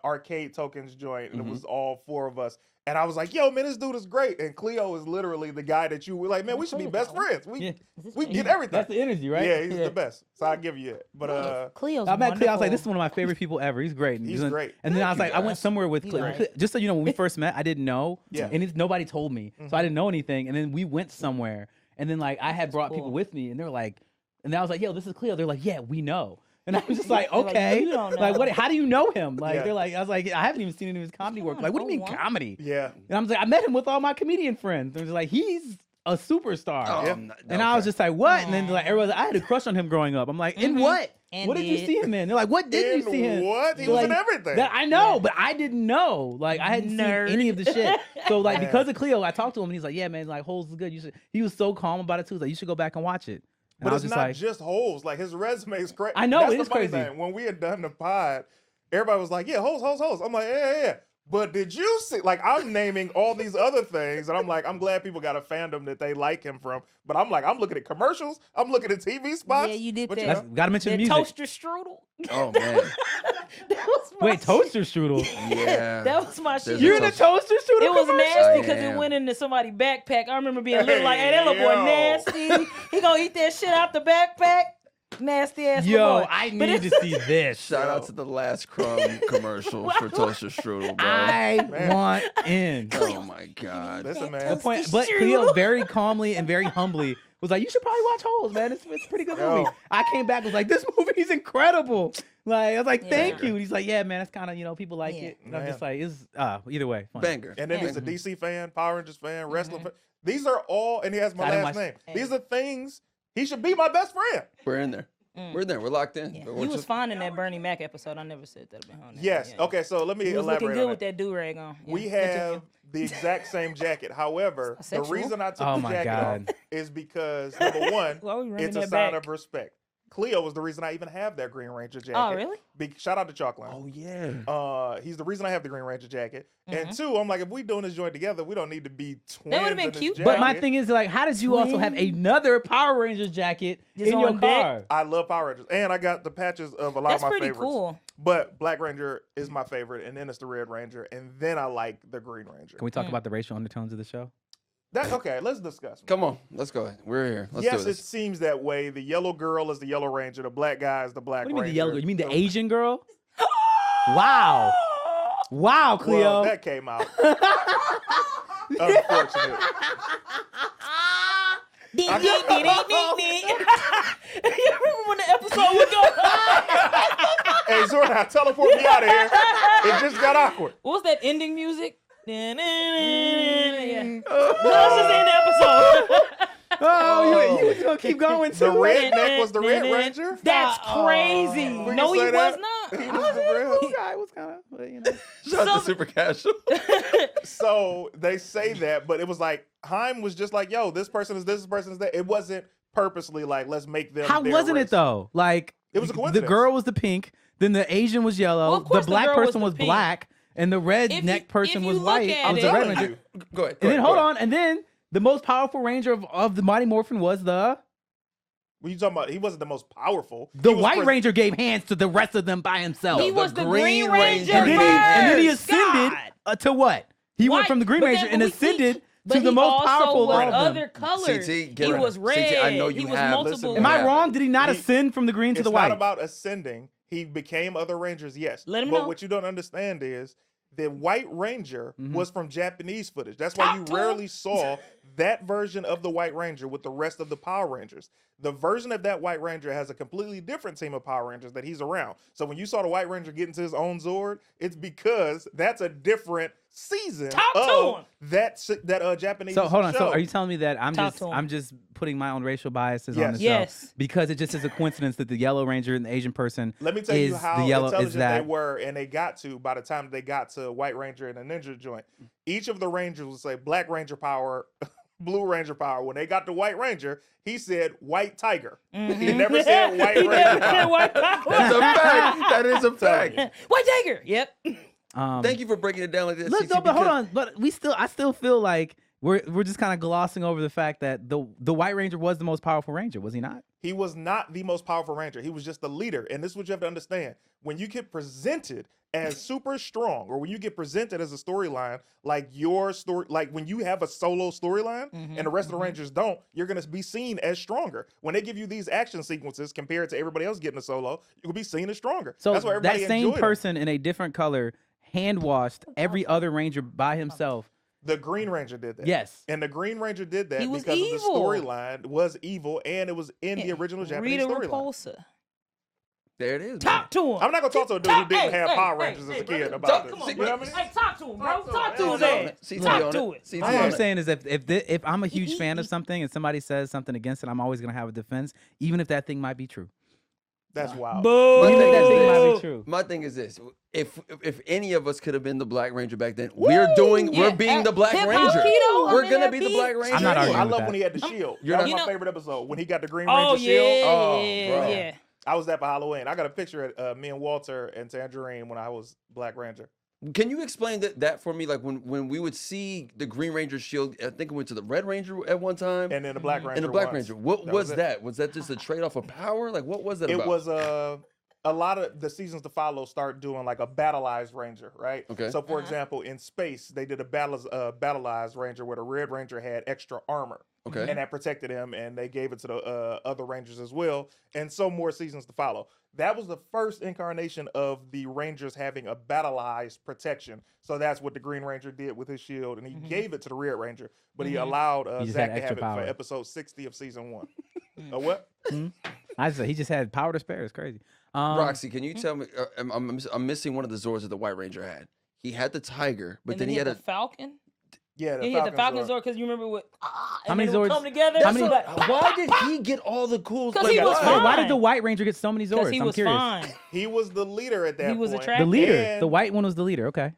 arcade tokens joint, and it was all four of us. And I was like, "Yo, man, this dude is great." And Khleo is literally the guy that you were like, "Man, we should be best friends. We Yeah. we get everything." That's the energy, right? Yeah, he's the best. So I give you it. But Cleo's I met Khleo. I was like, wonderful. this is one of my favorite people ever. He's great. He's great. And then I was Thank like, you, I went guys. somewhere with He's Khleo. great. Just so you know, when we first met, I didn't know. Yeah. And nobody told me. So I didn't know anything. And then we went somewhere. And then like I had brought people cool. with me and they were like, and I was like, yo, this is Khleo. They're like, yeah, we know. And I was just like, They're like, okay. "You don't Like know." what how do you know him? Like Yeah. they're like, I was like, I haven't even seen any of his comedy work. on, Like, what do you mean go on. comedy? yeah, And I'm like, I met him with all my comedian friends. They're just like, he's a superstar. Oh, Yeah. And I was just like, what? And then like everybody, I had a crush on him growing up. I'm like, in what? And What did you did. see him in? They're like, what did you see him? what? He They're was in like, everything. That I know, but I didn't know. Like I hadn't Nerd. seen any of the shit. So like Yeah. because of Khleo, I talked to him and he's like, yeah, man, like Holes is good. You should. He was so calm about it too. He's like, you should go back and watch it. And But I was it's just not like, just holes. Like his resume is crazy. I know, That's it the is funny crazy. thing. When we had done the pod, everybody was like, "Yeah, holes." I'm like, "Yeah." But did you see? Like, I'm naming all these other things, and I'm like, I'm glad people got a fandom that they like him from. But I'm like, I'm looking at commercials. I'm looking at TV spots. Yeah, you did But that. that's, gotta mention the That music. toaster strudel. Oh man, That was my Wait, shit. toaster strudel. yeah. That was my shit. There's You're in the toaster strudel. It was commercial? nasty because Damn. it went into somebody's backpack. I remember being little like, hey, that little boy Yo. nasty. He gonna eat that shit out the backpack. Nasty ass little Yo, boy. I But need to it's- see this. Shout out to the last crumb commercial for Toaster Strudel, bro. I Man. want in. Oh my god. Listen, man. The point, Toaster but strudel. Khleo very calmly and very humbly was like, "You should probably watch Holes, man. It's a pretty good Yo. movie." I came back and was like, "This movie is incredible." Like I was like, Yeah. "Thank you." And he's like, "Yeah, man, it's kind of people like Yeah. it." And I'm Man. just like, "It's either way." Fun. Banger. And then Yeah. he's a DC fan, Power Rangers fan, wrestling fan. These are all, and he has my I didn't last watch- name. Hey. These are things he should be my best friend. We're in there. We're in there. We're locked in. Yeah. But He we're was just- fine in that Bernie Mac episode. I never said that behind that. Yes. Yeah. Okay. So let me He was elaborate looking good on with that. that do-rag on. Yeah. We Continue. have the exact same jacket. However, the Sexual? reason I took Oh the my jacket God. off is because number one, Why we running it's a that sign back? of respect. Khleo was the reason I even have that Green Ranger jacket. Oh, really? Shout out to Chalkline. Oh yeah. He's the reason I have the Green Ranger jacket. Mm-hmm. And 2, I'm like, if we doing this joint together, we don't need to be twins. That would've been in this cute. jacket. But my thing is, like, how did you also have another Power Rangers jacket Just in your on deck? car? I love Power Rangers, and I got the patches of a lot That's of my pretty favorites. cool. But Black Ranger is my favorite, and then it's the Red Ranger, and then I like the Green Ranger. Can we talk about the racial undertones of the show? Okay, let's discuss. Come on, let's go. We're here. Let's Yes, do it this. seems that way. The yellow girl is the Yellow Ranger. The black guy is the Black What do you mean Ranger. the yellow girl? You mean the So- Asian girl? Wow. Wow, Cleo. Well, that came out. Unfortunate. Ding, ding, ding, ding, ding, ding. You remember when the episode was going? Hey, Zordon, teleport me out of here. It just got awkward. What was that ending music? Yeah. Let's just end the episode. Oh, you was gonna keep going too. The redneck was the Red Ranger? That's crazy. We No, can he say was that. not. He was the Cool guy was kind of, you know. Shout out to Super Casual. So they say that, but it was like Heim was just like, yo, this person is this person is that. It wasn't purposely like, let's make them. How their wasn't race. it though? Like It was a the coincidence. girl was the pink, then the Asian was yellow, Well, of the course the black girl was person the was pink. black, and the redneck person if was you look white. at Was it- the Red I'm telling Ranger. you. Go ahead. And then hold on, and then the most powerful ranger of the Mighty Morphin was the What you talking about? He wasn't the most powerful. the He was White Ranger gave hands to the rest of them by himself. He was the Green Green Ranger. Ranger and, then and then he first. ascended God. to what? He went White, from the Green but Ranger then and we- ascended but to the he most also powerful was of them. other colors. CT, get He it. was red. CT, I know you he was have- multiple. listen, Am I Yeah. wrong? Did he not He- ascend from the green to It's the not white? about ascending. He became other Rangers, yes. Let him but know. what you don't understand is the White Ranger Mhm. was from Japanese footage. That's why you Talk to him. rarely saw that version of the White Ranger with the rest of the Power Rangers. The version of that White Ranger has a completely different team of Power Rangers that he's around. So when you saw the White Ranger get into his own Zord, it's because that's a different season Talk to of him. that Japanese So hold on. show. So are you telling me that Talk to him. I'm just putting my own racial biases on Yes. the show Yes. because it just is a coincidence that the Yellow Ranger and the Asian person Let me tell is you how the yellow intelligent is that they were, and they got to by the time they got to White Ranger and the Ninja joint. Each of the Rangers would say Black Ranger power, Blue Ranger power. When they got to White Ranger, he said White Tiger. He never said White He Ranger never said power. White Power. That's a fact. That is a fact. White Tiger. Yep. Thank you for breaking it down like this. Look, CT, no, but hold because- on. But I still feel like we're just kind of glossing over the fact that the White Ranger was the most powerful Ranger, was he not? He was not the most powerful Ranger. He was just the leader. And this is what you have to understand. When you get presented as super strong, or when you get presented as a storyline, like your story, like when you have a solo storyline and the rest of the Rangers don't, you're going to be seen as stronger. When they give you these action sequences compared to everybody else getting a solo, you'll be seen as stronger. So That's why everybody that same enjoyed him. person in a different color hand washed every other Ranger by himself. The Green Ranger did that. Yes. And the Green Ranger did that He was because of the evil. storyline was evil, and it was in the original Japanese Rita storyline. Repulsa. There it is. Talk to him. I'm not gonna talk to a dude who didn't have Power Rangers as a kid brother. about Talk- this. come on, You know what I mean? Hey, talk to him, bro. Talk to his Hey, ass. CT Talk on to it. it. CT All on I'm it. saying is if I'm a huge fan of something and somebody says something against it, I'm always gonna have a defense, even if that thing might be true. That's wild. Boo. Even if that thing might be Boo. true. My thing is this: if any of us could have been the Black Ranger back then, we're being the Black Hip-hop Ranger. keto, We're I'm gonna in be that the Black beat. Ranger. I'm not I arguing with love that. when he had the shield. You're That was not- my favorite episode when he got the Green Oh Ranger shield. Oh, yeah, bro. yeah. I was there for Halloween. I got a picture of me and Walter and Tangerine when I was Black Ranger. Can you explain that for me? Like when we would see the Green Ranger shield, I think it went to the Red Ranger at one time, And then the Black Ranger. and the Black once. Ranger. What That was it. that? Was that just a trade off of power? Like what was that It about? was a lot of the seasons to follow start doing like a battleized Ranger, right? Okay. So for example, in space, they did a battleized Ranger where the Red Ranger had extra armor. Okay. And that protected him, and they gave it to the other Rangers as well, and so more seasons to follow. That was the first incarnation of the Rangers having a battleized protection. So that's what the Green Ranger did with his shield, and he gave it to the Red Ranger, but he allowed He just Zach had to have extra it power. for episode 60 of season 1. What? He just had power to spare. It's crazy. Roxy, can you tell me? I'm missing one of the Zords that the White Ranger had. He had the Tiger, but And then he had the a. Falcon. Yeah, He had the Falcon Zord. Zord because you remember what? How And many they would Zords- come together. how many- Why did he get all the cool? 'Cause like, he was why? fine. Why did the White Ranger get so many Because Zords? he I'm was curious. fine. He was the leader at that He was point. attractive. The leader, And- the white one was the leader. Okay.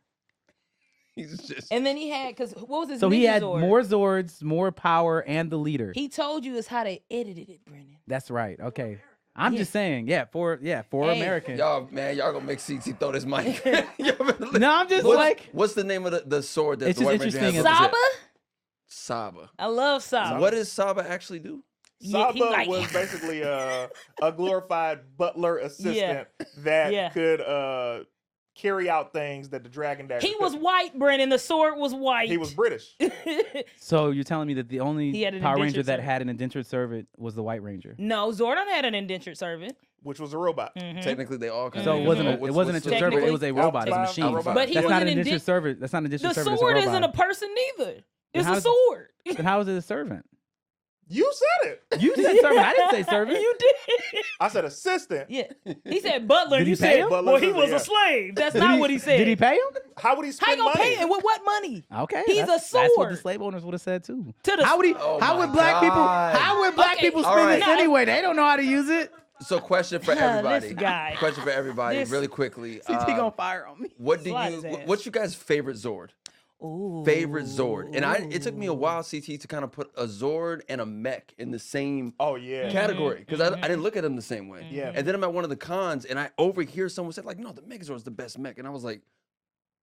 He's just. And then he had what was his So ninja he had Zord? more Zords, more power, and the leader. He told you is how they edited it, Brennan. That's right. Okay. I'm just saying, for Hey. American. Y'all gonna make CT throw this mic. No, I'm just what's the name of the sword that It's the just White Ranger interesting has on his Saba? hip? Saba. I love Saba. What does Saba actually do? Yeah, he Saba like- was basically a glorified butler assistant that Yeah. could carry out things that the Dragon Dagger He was couldn't. white, Brennan. The sword was white. He was British. So you're telling me that the He only had an Power Ranger indentured that servant. had an indentured servant was the White Ranger. No, Zordon had an indentured servant. Which was a robot. Technically, they all kind So of. it wasn't a What's the- servant. It was a robot. It was a Outside, machine. a robot. But he That's was not an an indentured indent- servant. That's not an indentured The servant. sword It's a isn't a robot. person neither. It's how a is- sword. Then how is it a servant? You said it. You said servant. I didn't say servant. You did. I said assistant. Yeah. He said butler. Did You he pay said, him? well, he Butler, was yeah. a slave. That's Did not he- what he said. Did he pay him? How would he How you spend gonna money? pay him? With what money? Okay, He's that's a what the sword. slave owners would have said too. To the How would he? Oh how my would black people? God. How would black Okay, people all spend right. this No. anyway? They don't know how to use it. So, question for This everybody. guy. Question for everybody, This- really quickly. CT gonna fire on me. What do Slide you? his ass. What's your guys' favorite Zord? Ooh. Favorite Zord? And it took me a while, CT, to kind of put a Zord and a mech in the same Oh yeah. category because I didn't look at them the same way. Yeah. And then I'm at one of the cons and I overhear someone say like, "No, the Megazord's the best mech," and I was like,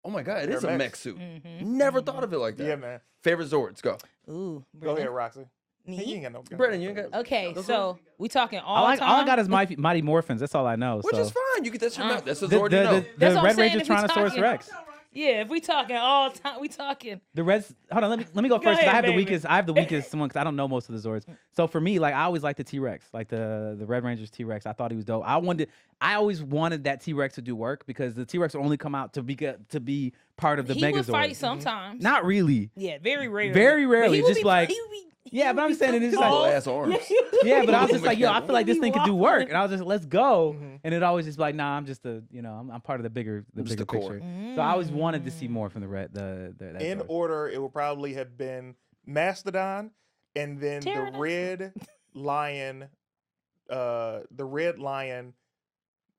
"Oh my god, it is They're a mechs. mech suit." Mm-hmm. Never thought of it like that. Yeah, man. Favorite Zords, go. Ooh. Go ahead, Brennan. Roxy. Me? You ain't got no gun. Brennan, you ain't got. Okay, Those so we talking all All I time. got is Mighty Morphins. That's all I know. Which so. is fine. You get that's your mech. That's a the, Zord the, you know. the, That's the what I'm Red saying, Ranger if we Tyrannosaurus talking- Rex. Yeah, if we talking all time, we talking. The Reds. Hold on. Let me go first. 'Cause ahead, I have baby. the weakest. I have the weakest one because I don't know most of the Zords. So for me, like I always liked the T-Rex, like the Red Ranger's T-Rex. I thought he was dope. I always wanted that T-Rex to do work because the T-Rex would only come out to be part of the He Megazord. would fight sometimes. Not really. Yeah, very rarely. Very But rarely, he would just be- like- he would be- he Yeah, would but I'm be saying it is so like- Little tall. ass arms. Yeah, but I was just Oh like, my yo, God. I feel like this He thing could do waffling. work, and I was just, let's go. Mhm. And it always just like, nah, I'm just I'm part of the bigger Just the core. picture. So I always wanted to see more from the Red. That In Zord. order, it would probably have been Mastodon, and then the Pterodactyl. Red Lion,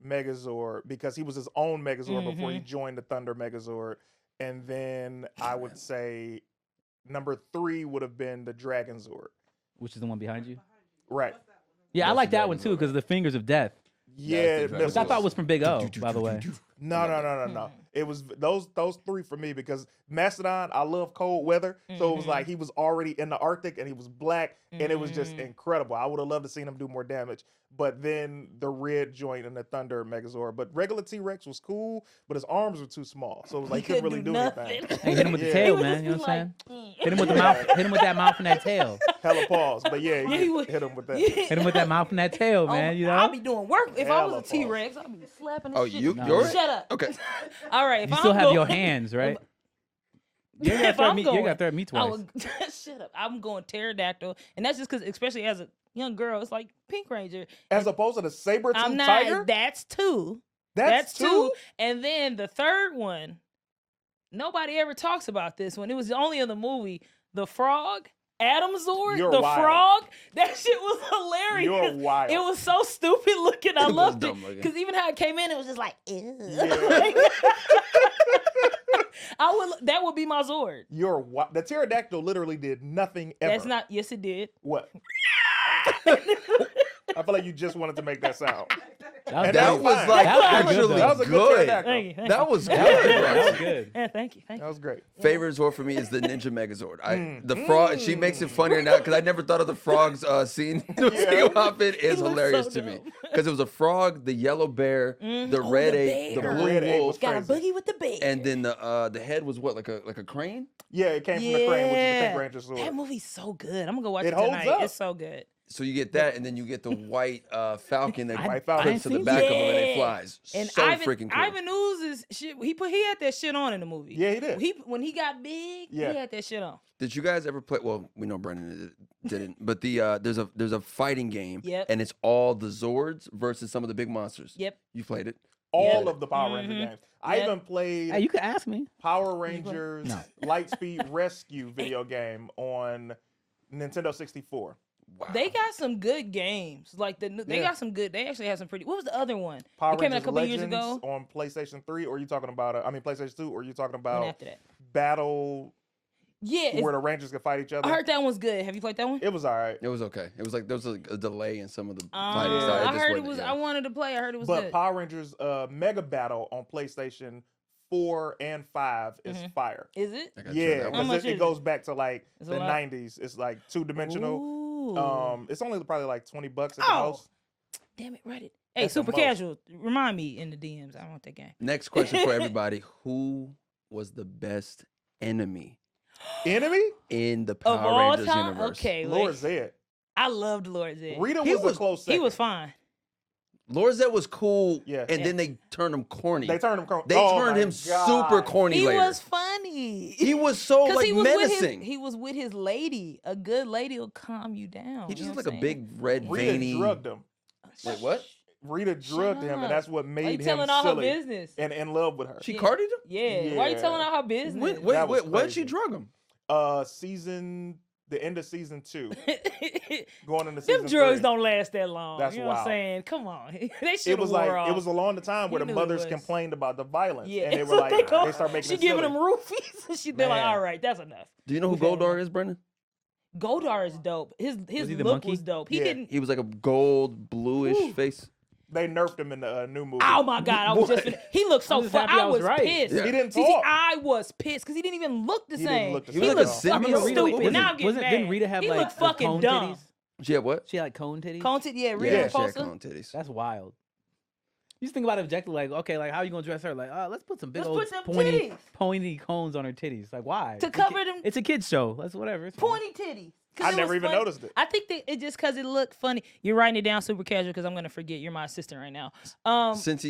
Megazord, because he was his own Megazord before he joined the Thunder Megazord. And then I would say number 3 would have been the Dragon Zord. Which is the one behind you. Right. Yeah, I That's like the that one Dragon too Zord. because the Fingers of Death. Yeah, the Dragon Which I Zord. thought was from Big O, by the way. No. It was those 3 for me because Mastodon, I love cold weather. So it was like he was already in the Arctic and he was black and it was just incredible. I would have loved to seen him do more damage. But then the Red joint and the Thunder Megazord. But regular T-Rex was cool, but his arms were too small. So it was like he couldn't really do anything. Hey, hit him with the Yeah. tail, He would man. just You know be what I'm saying? like, Hit him with the mouth. Hit him with that mouth and that tail. Hella pause. But yeah, Yeah, he would- hit him with that. Hit him with that mouth and that tail, man. You I'll know. be doing work. If I Hella was a T-Rex, I'd be slapping this Oh, shit. yours? Shut up. Okay. All right. If You I'm still have going, your hands, right? You ain't If gotta I'm threaten me. You going, gotta threaten me I twice. would, shut up. I'm going pterodactyl, and that's just because, especially as a young girl, it's like Pink Ranger. As opposed to the saber-tooth I'm not. tiger? That's 2. That's two? And then the third one, nobody ever talks about this one. It was only in the movie. The frog, Adam Zord, You're the wild. frog. That shit was hilarious. You're wild. It was so stupid looking. I was loved it dumb looking. because even how it came in, it was just like, ew. Yeah. That would be my Zord. You're wild. The pterodactyl literally did nothing ever. That's not. Yes, it did. What? I feel like you just wanted to make that sound. That That was was fine. like That was good, actually though. That was a good good. pterodactyl. Thank you. Thank That you. was that was good. Roxy. good. Yeah, thank you. Thank That you. was great. Favorite Zord for me is the Ninja Megazord. The frog. She makes it funnier now because I never thought of the frogs scene. Yeah. Hopping is looks hilarious so to me dumb. because it was a frog, the yellow bear, the Oh, red the ape, the bear. blue red ape was wolf, Got a crazy. boogie with the bear. and then the head was what like a crane. Yeah, it came from the crane, which is the Pink Ranger That sword. movie's so good. I'm gonna go watch It it holds tonight. up. It's so good. So you get that, and then you get the white falcon that White Falcon. clips to the seen back that. of him and it Yeah. flies. And So Ivan, freaking cool. Ivan Ooze's shit. He had that shit on in the movie. Yeah, he did. When he got big, Yeah. he had that shit on. Did you guys ever play? Well, we know Brennan didn't, but there's a fighting game, Yep. and it's all the Zords versus some of the big monsters. Yep. You played it. All Yeah. of the Power Ranger Mhm. games. I Yep. even played Hey, you can ask me. Power Rangers No. Lightspeed Rescue video game on Nintendo 64. Wow. They got some good games. Like they Yeah. got some good. They actually have some pretty. What was the other one? Power it came out a Rangers couple Legends years ago. on PlayStation 3, or are you talking about PlayStation 2, or are you talking One about after that. Battle Yeah, where the Rangers could fight each other. I heard that one's good. Have you played that one? It was all right. It was okay. It was like there was a delay in some of the fighting. So I just heard it wasn't- was. yeah. I wanted to play. I heard it was But good. Power Rangers Mega Battle on PlayStation 4 and 5 is fire. Is it? I gotta try Yeah, that How one. much because is it goes back to like It's a the lot? 90s. It's like two-dimensional. Ooh. It's only probably like $20 at the Oh. most. Damn it, Reddit. Hey, That's the super most. casual. Remind me in the DMs. I want that game. Next question for everybody: who was the best enemy Enemy? in the Of Power all Rangers time, universe? okay. Lord Wait. Zed. I loved Lord Zed. Rita He was was- a close second. He was fine. Lord Zed was cool, Yeah. and then they turned him corny. They turned him. They oh turned my him God. super corny He later. was funny. He was so like he was menacing. With he was with his lady. A good lady will calm you down. He You just know looked what like a I'm big red Rita veiny. drugged him. Wait, what? Rita drugged him, up. and that's what saying? Why you made him telling all her silly business? and in love with her. She Yeah. carded him. Yeah. Why you Yeah. telling all her business? Wait, That was when she crazy. drug him? The end of season 2, going into season Them drugs 3. don't last that long. That's you know what I'm wild. saying? Come on. They should It was like off. it was along the time where You the knew it mothers was. complained about the violence, Yeah. and they were So like, they start making she it giving silly. them roofies. They're like, Man. all right, that's enough. Do you know who We've had Goldar enough. is, Brennan? Goldar is dope. His he the look monkey? was dope. He Yeah. didn't. He was like a gold, bluish Ooh. face. They nerfed him in the new movie. Oh my god! I was just. What? He looked so I'm just fun. happy I I was was right. pissed. Yeah. He didn't See, talk. I was pissed because he didn't even look the He didn't same. look the He same looked at all. I fucking remember Rita- stupid. was Now it- I'm getting mad. Didn't Rita have he like looked the fucking cone dumb. titties? She had what? She had like cone titties. Content, yeah, Rita Yeah, she had Repulsa. cone titties. That's wild. You just think about it objectively, like, okay, like how are you gonna dress her? Like, let's put some big Let's old put some pointy, titties. pointy cones on her titties. Like, why? To It's a cover kid- them- It's a kids show. That's whatever. It's fine. Pointy titties. 'Cause I it never was even funny. noticed it. I think that it just because it looked funny. You're writing it down super casual because I'm gonna forget. You're my assistant right now. Since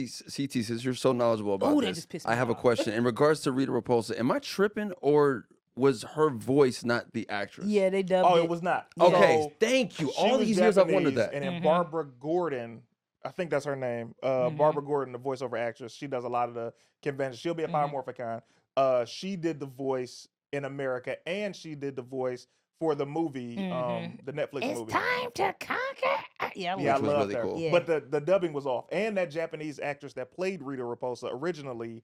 you're so knowledgeable about Ooh, that this, just pissed me I have a off. question in regards to Rita Repulsa. Am I tripping, or was her voice not the actress? Yeah, they dubbed Oh, it. it was not. Okay, So, thank you. she All was these years I've wondered Japanese, that. And then Mhm. Barbara Gordon, I think that's her name. Barbara Gordon, the voiceover actress, she does a lot of the conventions. She'll be a Power Morphicon. She did the voice in America, and she did the voice for the movie, the Netflix It's movie. time to conquer. Yeah, I Yeah, I Which was love really her. cool. Yeah. But the dubbing was off, and that Japanese actress that played Rita Repulsa originally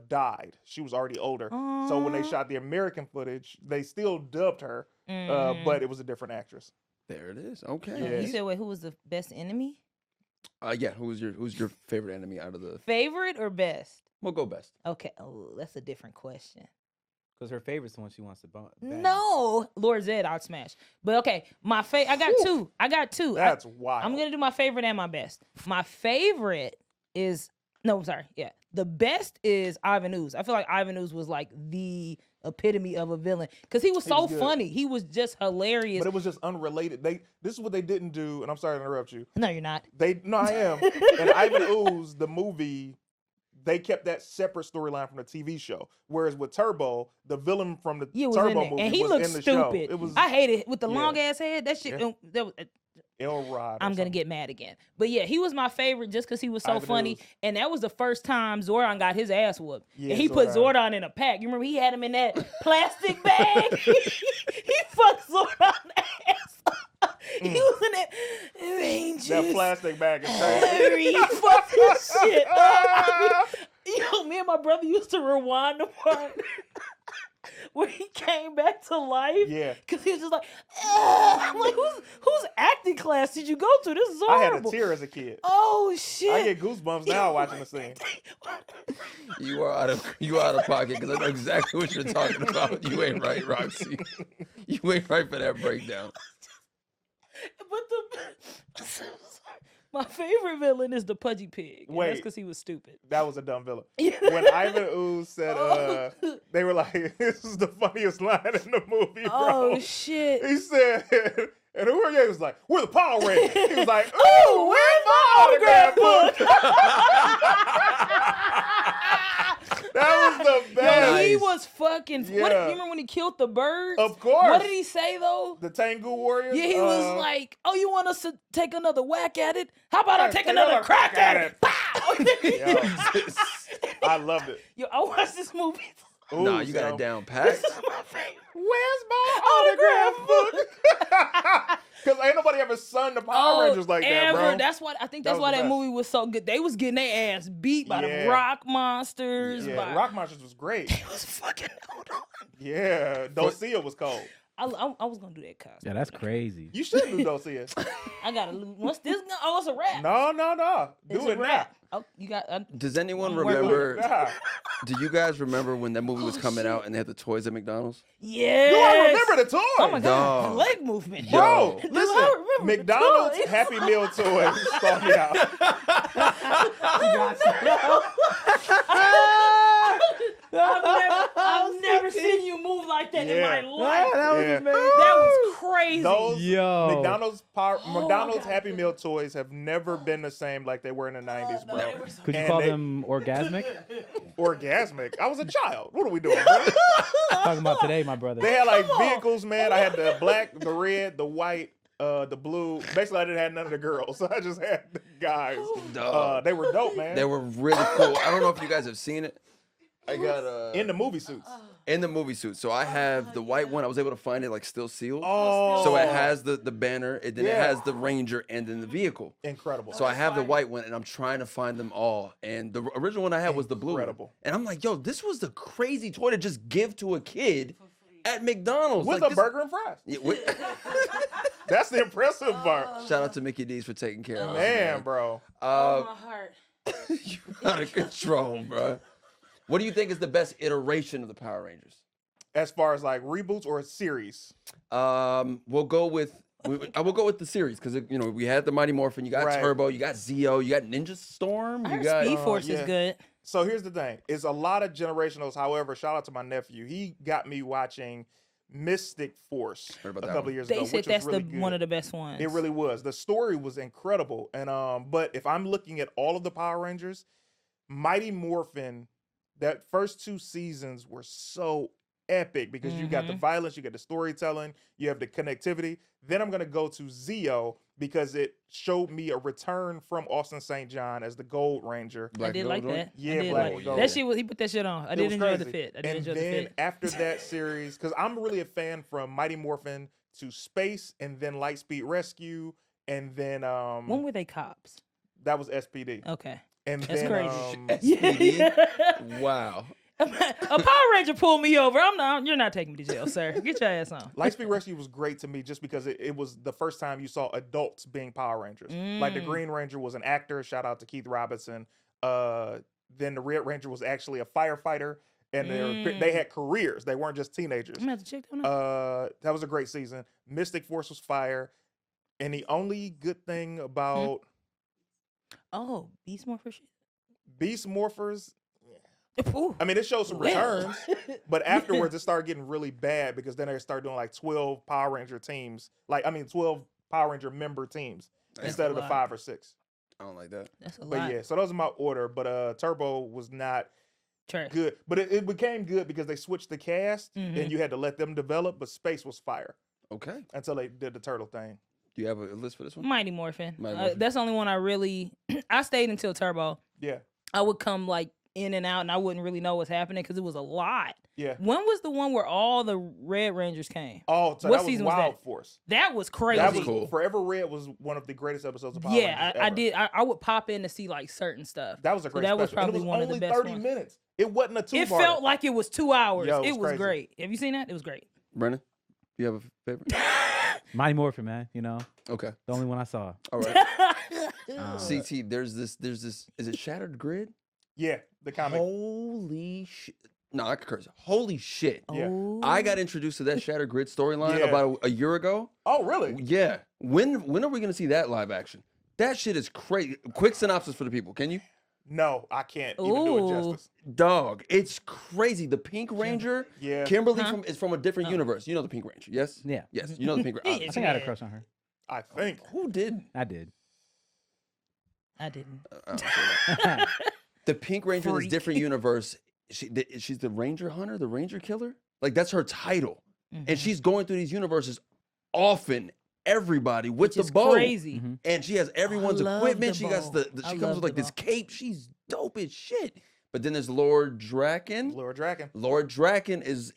died. She was already older, so when they Aw. shot the American footage, they still dubbed her, but it was a different actress. There it is. Okay. Yeah. You said, wait, who was the best enemy? Yeah. Who's your favorite enemy out of the? Favorite or best? We'll go best. Okay. Oh, that's a different question. Because her favorite's the one she wants to bang. No, Lord Zed, I'd smash. But okay, my I got two. I got two. That's wild. I'm gonna do my favorite and my best. My favorite is no, I'm sorry. Yeah, the best is Ivan Ooze. I feel like Ivan Ooze was like the epitome of a villain because he was He so was good. funny. He was just hilarious. But it was just unrelated. This is what they didn't do, and I'm sorry to interrupt you. No, you're not. No, I am. And Ivan Ooze, the movie, they kept that separate storyline from the TV show. Whereas with Turbo, the villain from the You was in Turbo there, movie and he was looked in the show. stupid. It was I hate it with the yeah. long ass head. That shit. Yeah. That was, Elrod. I'm gonna get mad again. But yeah, he was my favorite just because he was so Ivan funny, Ooze. and that was the first time Zordon got his ass whooped. Yeah, and he put Zordon. Zordon in a pack. You remember he had him in that plastic bag. he fucked Zordon ass up. He was in that Rangers. That plastic bag is crazy. Harry, fuck this shit up. Yo, me and my brother used to rewind the part where he came back to life. Yeah. Cause he was just like, I'm like, whose acting class did you go to? This is I had horrible. a tear as a kid. Oh shit! I get goosebumps now watching the scene. You are out of pocket because I know exactly what you're talking about. You ain't right, Roxy. You ain't right for that breakdown. But my favorite villain is the Pudgy Pig. And that's Wait. because he was stupid. That was a dumb villain. When Ivan Ooze said, they were like, this is the funniest line in the movie, bro. Oh shit! He said, and who are you? He was like, we're the Power Rangers. He was like, Oh, where's my autograph book? That was the best. Yo, he Nice. was fucking. What, Yeah. you remember when he killed the birds? Of course. What did he say though? The Tengu Warriors? Yeah, he was like, "Oh, you want us to take another whack at it? How about I take another crack at it?" Pow! I loved it. Yo, I watched this movie. Nah, Ooh, you got so- it down pat. This is my favorite. Where's my autograph book? Because ain't nobody ever sunned the Power Rangers like that, bro. That's why I think That that's was why the that best. movie was so good. They was getting their ass beat by Yeah. the rock monsters. Yeah, by, Rock Monsters was great. It was fucking hold on. Yeah, Dulcia was cold. I was gonna do that costume. Yeah, that's crazy. You should do Dulcia. I gotta lose. What's this? Oh, it's a rap. No. It's Do a it now. rap. Oh, you got. Does anyone I'm working on remember? Nah. Do you guys remember when that movie was coming out and they had the toys at McDonald's? Yeah. Do I remember the toy? Oh my god, Dog. the leg movement. Bro, Yo. Do I remember the McDonald's toy? Happy Meal toys start me out. I've never seen you move like that in my Yeah. life. that was Yeah. amazing. That was crazy. Those Yo. McDonald's God. Happy Meal toys have never been the same like they were in the 90s, bro. they were so- Could you And call they- them orgasmic? Orgasmic. I was a child. What are we doing, bro? Talking about today, my brother. They had like vehicles, man. I had the black, the red, the white, the blue. Basically, I didn't have none of the girls, so I just had the guys. Dog. They were dope, man. They were really cool. I don't know if you guys have seen it. I got in the movie suits. in the movie suit. So I have the white one. I was able to find it like still sealed. Oh, So it has the banner, and then it Yeah. has the Ranger, and then the vehicle. incredible. So I have the white one, and I'm trying to find them all. And the original one I had was the blue one. Incredible. And I'm like, yo, this was the crazy toy to just give to a kid at McDonald's. with Like, a this- burger and fries. Yeah, That's the impressive part, Shout out to Mickey D's for taking care of us. man, bro. Oh, my heart. You out of control, bro. What do you think is the best iteration of the Power Rangers? As far as like reboots or a series, We'll go with I will go with the series because we had the Mighty Morphin, you got Right. Turbo, you got Zeo, you got Ninja Storm, I you heard got Speed Force yeah. is good. so here's the thing: it's a lot of generationals. However, shout out to my nephew. He got me watching Mystic Force Heard about a that couple one. years They ago, said which that's was really good. one of the best ones. It really was. The story was incredible. And but if I'm looking at all of the Power Rangers, Mighty Morphin, that first 2 seasons were so epic because you got the violence, you got the storytelling, you have the connectivity. Then I'm gonna go to Zeo because it showed me a return from Austin St. John as the Gold Ranger. I Black did Gold like joint? that. Yeah, I did Black like and that. Gold. That shit was, he put that shit on. I It did was enjoy the crazy. fit. I did And enjoy the then fit. after that series, because I'm really a fan from Mighty Morphin to Space and then Lightspeed Rescue, and then When were they cops? that was SPD. Okay. And That's then crazy. SPD? Wow. A Power Ranger pulled me over. You're not taking me to jail, sir. Get your ass on. Lightspeed Rescue was great to me just because it was the first time you saw adults being Power Rangers. Like the Green Ranger was an actor. Shout out to Keith Robinson. Then the Red Ranger was actually a firefighter, and they had careers. They weren't just teenagers. I'm gonna have to check that out. That was a great season. Mystic Force was fire, and the only good thing about Oh, Beast Morpher shit. Beast Morphers, Ooh. I mean, it showed some Well. returns, but afterwards it started getting really bad because then they started doing like 12 Power Ranger teams, 12 Power Ranger member teams That's instead a of the lot. 5 or 6. I don't like that. That's a But lot. yeah, so those are my order. But Turbo was not Trash. good, but it became good because they switched the cast and you had to let them develop. But Space was fire Okay. until they did the turtle thing. Do you have a list for this one? Mighty Morphin. Mighty Morphin. That's the only one I really. I stayed until Turbo. Yeah, I would come like in and out, and I wouldn't really know what's happening because it was a lot. yeah. When was the one where all the Red Rangers came? Oh, so What that was season was Wild that? Force. That was crazy. That was cool. Forever Red was one of the greatest episodes of Power Yeah, Rangers I ever. did. I would pop in to see like certain stuff. That was a So great that was special. And probably it was one of the only best 30 ones. minutes. It wasn't a two-parter. It felt like it was 2 hours. Yo, it it was was crazy. great. Have you seen that? It was great. Brennan, you have a favorite? Mighty Morphin, man. Okay. The only one I saw. All right. CT, there's this. Is it Shattered Grid? Yeah, the comic. Holy shit! No, I could curse. Holy shit! Yeah. Oh. I got introduced to that Shattered Grid storyline Yeah. about a year ago. Oh, really? Yeah. When are we gonna see that live action? That shit is crazy. Quick synopsis for the people, can you? No, I can't even do it Ooh. justice. Dog, it's crazy. The Pink Ranger, Yeah. Kimberly is from a different universe. You know the Pink Ranger, yes? Yeah. Yes, you know the Pink Ranger. Yeah. I think I had a crush on her. I think. Who did? I did. I didn't. I don't say that. The Pink Ranger in this Freak. different universe, she's the Ranger Hunter, the Ranger Killer. Like that's her title, and she's going through these universes, often everybody with Which the is bow, crazy. and she has everyone's love equipment. the She got bow. she I comes love with like the this bow. cape. She's dope as shit. But then there's Lord Draken. Lord Draken. Lord Draken is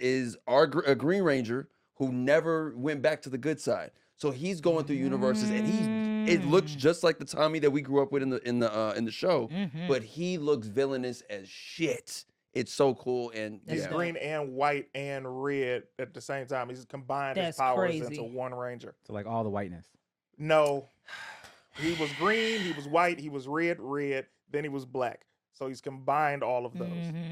a Green Ranger who never went back to the good side. So he's going through universes, and it looks just like the Tommy that we grew up with in the show, but he looks villainous as shit. It's so cool, and He's green and white and red at the same time. He's combined his powers into one Ranger. So like all the whiteness. No, he was green, he was white, he was red, then he was black. So he's combined all of those.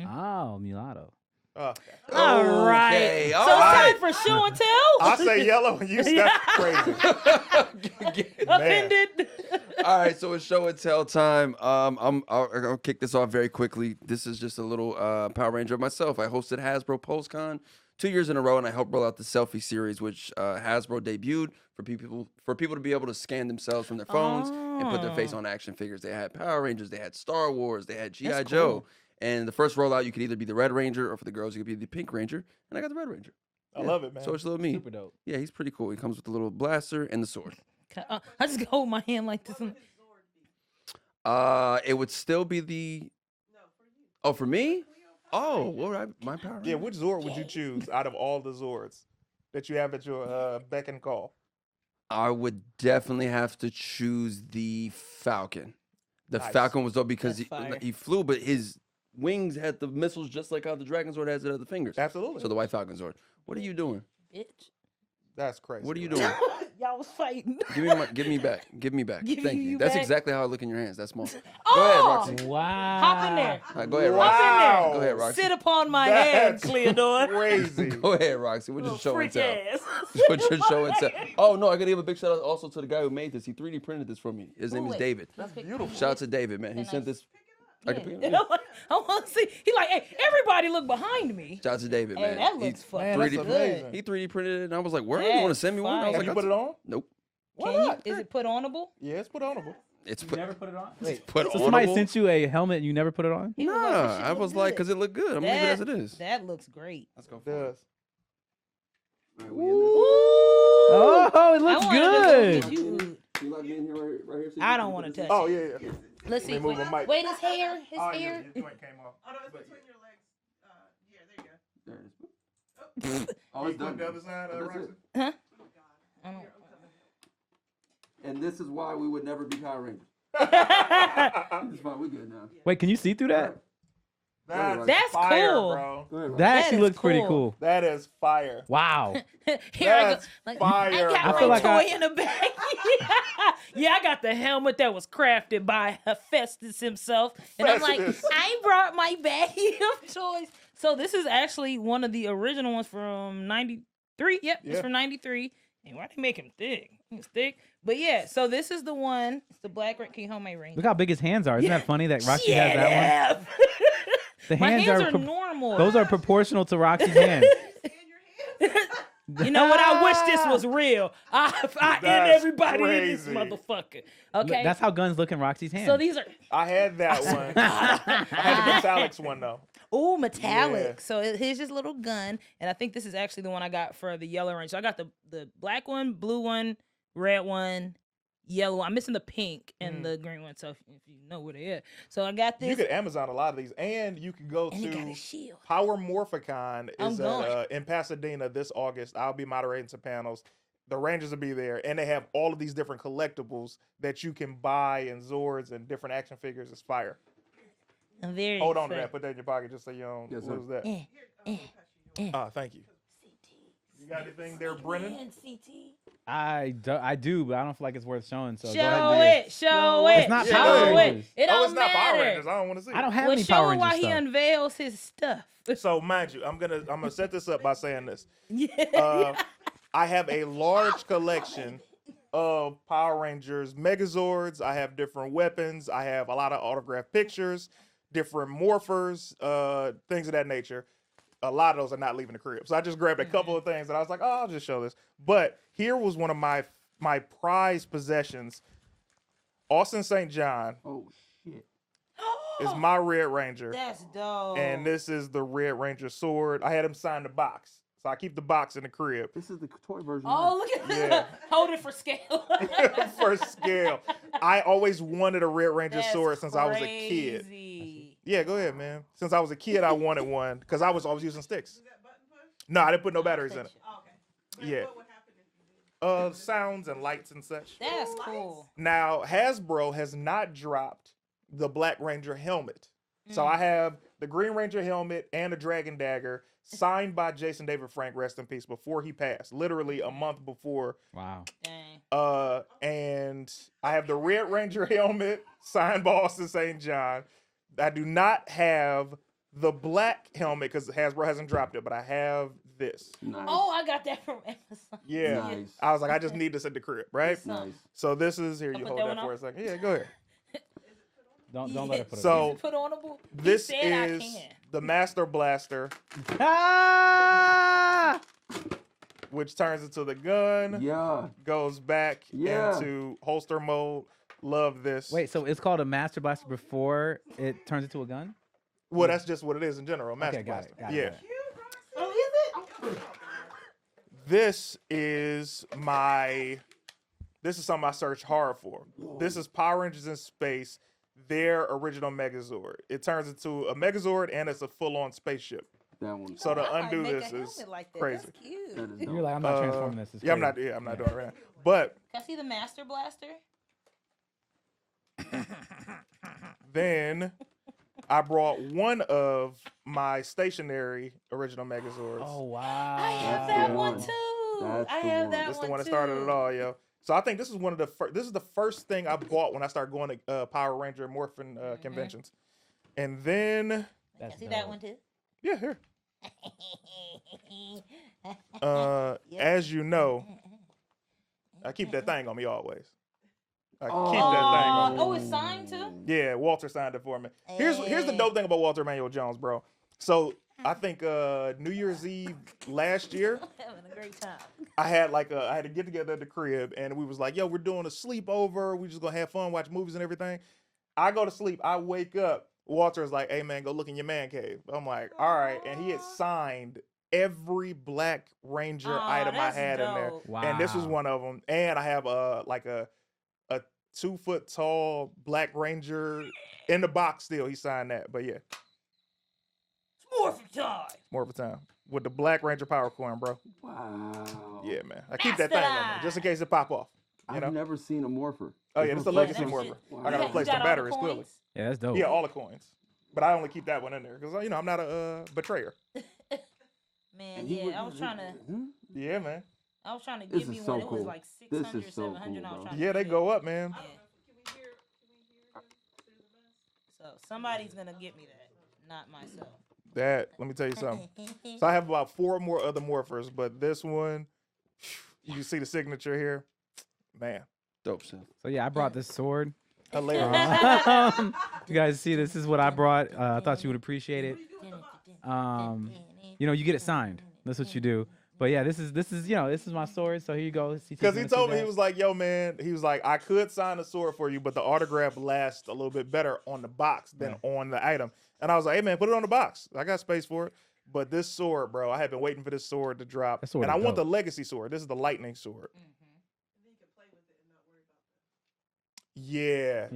Oh, mulatto. Okay. All right. Okay, So all it's right. time for show and tell. I say yellow and you say crazy. Offended. All right, so it's show and tell time. I'll kick this off very quickly. This is just a little Power Ranger of myself. I hosted Hasbro PulseCon 2 years in a row, and I helped roll out the selfie series, which Hasbro debuted for people to be able to scan themselves from their phones and put their face on action figures. They had Power Rangers, they had Star Wars, they had G.I. Joe. cool. And the first rollout, you could either be the Red Ranger, or for the girls, you could be the Pink Ranger. And I got the Red Ranger. I love it, man. So it's little me. Super dope. Yeah, he's pretty cool. He comes with the little blaster and the sword. I just hold my hand like this. It would still be the. Oh, for me? Oh, well, my Power Ranger. Yeah, which Zord would you choose out of all the Zords that you have at your beck and call? I would definitely have to choose the Falcon. The Nice. Falcon was dope because That's fire. he flew, but his wings had the missiles just like how the Dragon Zord has it at the fingers. Absolutely. So the White Falcon Zord. What are you doing? Bitch. That's crazy. What are you doing? Y'all was fighting. Give me back. Give me back. Give Thank you you. That's back. exactly how I look in your hands. That's small. Oh! Go ahead, Roxy. Wow. Hop in there. All right, go ahead, Wow. Roxy. Hop in Go there. ahead, Roxy. Sit upon my hand, That's Cleodor. crazy. Go ahead, Roxy. What your show and Freak tell? ass. What your show and tell? Oh no, I gotta give a big shout out also to the guy who made this. He 3D printed this for me. His name is wait. David. That's Beautiful. Shout out to David, man. He Can I sent this. I can pick it Yeah. up. I want to see. He like, hey, everybody look behind me. Shout out to David, Hey, man. that He looks fucking Man, that's 3D amazing. He 3D printed it, and I was like, "Word, you want to That's send me one?" I fire. was Have like, you put it on? "Nope, Why Can you, not? is it put onable? Yeah, it's put onable. it's You put." never put it on? It's put So somebody onable? sent you a helmet and you never put it on? He was like, this Nah, shit I look was like, good. "Cause it looked good. I'm gonna leave it as it is." That looks great. Let's go It for it. does. All right, we in this. Oh, it looks I wanted to go good. get you. You like me in here right here? so you I can don't put want this to in? touch Oh, it. yeah, yeah. Let's Let me see. move my mic. Wait, his hair. His Oh, hair. your joint came off. Oh no, it's But- between your legs. Yeah, there you go. There it is. Oh, it's Put done. the other side, That's Roxy. it. Huh? I don't- And this is why we would never be Power Rangers. It's fine. We good now. Wait, can you see through that? That's fire, cool. bro. Go ahead, Roxy. That That actually is looks pretty cool. cool. That is fire. Wow. Here I go. That's Like, fire, I got bro. my I feel like toy in the back. Yeah, I got the helmet that was crafted by Hephaestus himself. And I'm like, Hephaestus. I brought my baggie of toys. So this is actually one of the original ones from 93. Yep, Yeah. it's from 93. And why they make him thick? He's thick. But yeah, so this is the one. It's the black Can you hold my ring? Look how big his hands are. Isn't that funny that Roxy has that one? The My hands are pro- normal. Those are proportional to Roxy's hands. You know what? I wish this was real. I end That's everybody in this crazy. motherfucker. Look, Okay. that's how guns look in Roxy's hands. So these are I had that one. I had the metallics one though. ooh metallic. Yeah. So here's his little gun, and I think this is actually the one I got for the yellow range. So I got the black one, blue one, red one, yellow one. I'm missing the pink and the green one. So if you know where they at, so I got this. You could Amazon a lot of these, and you can go and he got to a shield. Power Morphicon I'm is going. in Pasadena this August. I'll be moderating some panels. The Rangers will be there, and they have all of these different collectibles that you can buy and Zords and different action figures. It's fire. I'm very Hold on to excited. that. Put that in your pocket just so you don't Yes, sir. lose that. Thank you. You got anything there, Brennan? I do, but I don't feel like it's worth showing. So go ahead Show and do it, show it, It's not show Power it. Rangers. It Oh, don't it's not Power matter. Rangers. I don't want to see I don't it. have Well, any show Power him why Rangers he stuff. unveils his stuff. So mind you, I'm gonna set this up by saying this. Yeah. I have a large collection of Power Rangers Megazords. I have different weapons. I have a lot of autographed pictures, different morphers, things of that nature. A lot of those are not leaving the crib. So I just grabbed a couple of things and I was like, oh, I'll just show this. But here was one of my prized possessions. Austin St. John Oh shit. is my Red Ranger. That's dope. And this is the Red Ranger sword. I had him sign the box. So I keep the box in the crib. This is the toy version. Oh, look at Yeah. that. Hold it for scale. For scale. I always wanted a Red Ranger That's sword since I was a kid. crazy. Yeah, go ahead, man. Since I was a kid, I wanted one because I was always using sticks. Was that button push? No, I didn't put no batteries in it. Oh, okay. Yeah. What would happen if sounds and lights and such. That's cool. Now, Hasbro has not dropped the Black Ranger helmet. So I have the Green Ranger helmet and the Dragon Dagger signed by Jason David Frank, rest in peace, before he passed. Literally a month before. Wow. Dang. And I have the Red Ranger helmet signed by Austin St. John. I do not have the black helmet because Hasbro hasn't dropped it, but I have this. Nice. Oh, I got that from Amazon. Yeah. Nice. I was like, I just need this at the crib, right? Nice. So this is here. I'll You put hold that that one for a on. second. Yeah, go ahead. Don't let her put it. So- Is it put on a board? He This said I is can. the Master Blaster, Ah! which turns into the gun, Yeah. goes back Yeah. into holster mode. Love this. Wait, so it's called a Master Blaster before it turns into a gun? Well, that's just what it is in general. Master Okay, got Blaster. it. Got it, Yeah. got it. Oh, is it? This is something I searched hard for. This is Power Rangers in Space, their original Megazord. It turns into a Megazord and it's a full-on spaceship. That one. So to I might undo make a this is helmet like that. crazy. That's cute. That is You're dope. like, I'm not transforming this. It's Yeah, I'm crazy. not doing it right now. But Can I see the Master Blaster? then I brought one of my stationary original Megazords. Oh, wow. I have That's that the one one. too. That's I the have one. that That's one the one that too. started it all, yo. So I think this is one of the this is the first thing I bought when I started going to Power Ranger Morphin conventions. And then Can I That's see that dope. one too? yeah, here. As you know, I keep that thing on me always. I keep that thing on me. Oh, it's signed too? Yeah, Walter signed it for me. Here's the dope thing about Walter Emmanuel Jones, bro. So I think New Year's Eve last year, Having a great time. I had I had to get together at the crib and we was like, yo, we're doing a sleepover. We just gonna have fun, watch movies and everything. I go to sleep. I wake up. Walter's like, hey man, go look in your man cave. I'm like, all right. And he had signed every Black Ranger Aw, item I that's had in there. dope. Wow. And this was one of them. And I have a 2 foot tall Black Ranger in the box still. He signed that. But yeah, It's morphin' time. more of a time. With the Black Ranger power coin, bro. Wow. Yeah, man. I keep that thing on there just in case it pop off. You know? I've never seen a morpher. Oh yeah, it's a There's legacy no morpher. place- I gotta Wow. replace You the got all batteries the clearly. coins? Yeah, that's dope. Yeah, all the coins. But I only keep that one in there because I'm not a betrayer. Man, And he yeah, would- I was trying to Yeah, man. give This you is one. so It was cool. like This 600, is so 700. cool, I was bro. trying Yeah, to they get go it. up, man. Yeah. So somebody's gonna get me that, not myself. That, let me tell you something. So I have about 4 more other morphers, but this one, you see the signature here? Man, Dope stuff. So yeah, I brought this sword. hilarious. You guys see, this is what I brought. I thought you would appreciate it. You know, you get it signed. That's what you do. But yeah, this is my sword. So here you go. Because he told me, he was like, yo, man, he was like, I could sign the sword for you, but the autograph lasts a little bit better on the box than on the item. And I was like, hey, man, put it on the box. I got space for it. But this sword, bro, I have been waiting for this sword to drop. That sword And I is want the dope. legacy sword. This is the lightning sword. Yeah,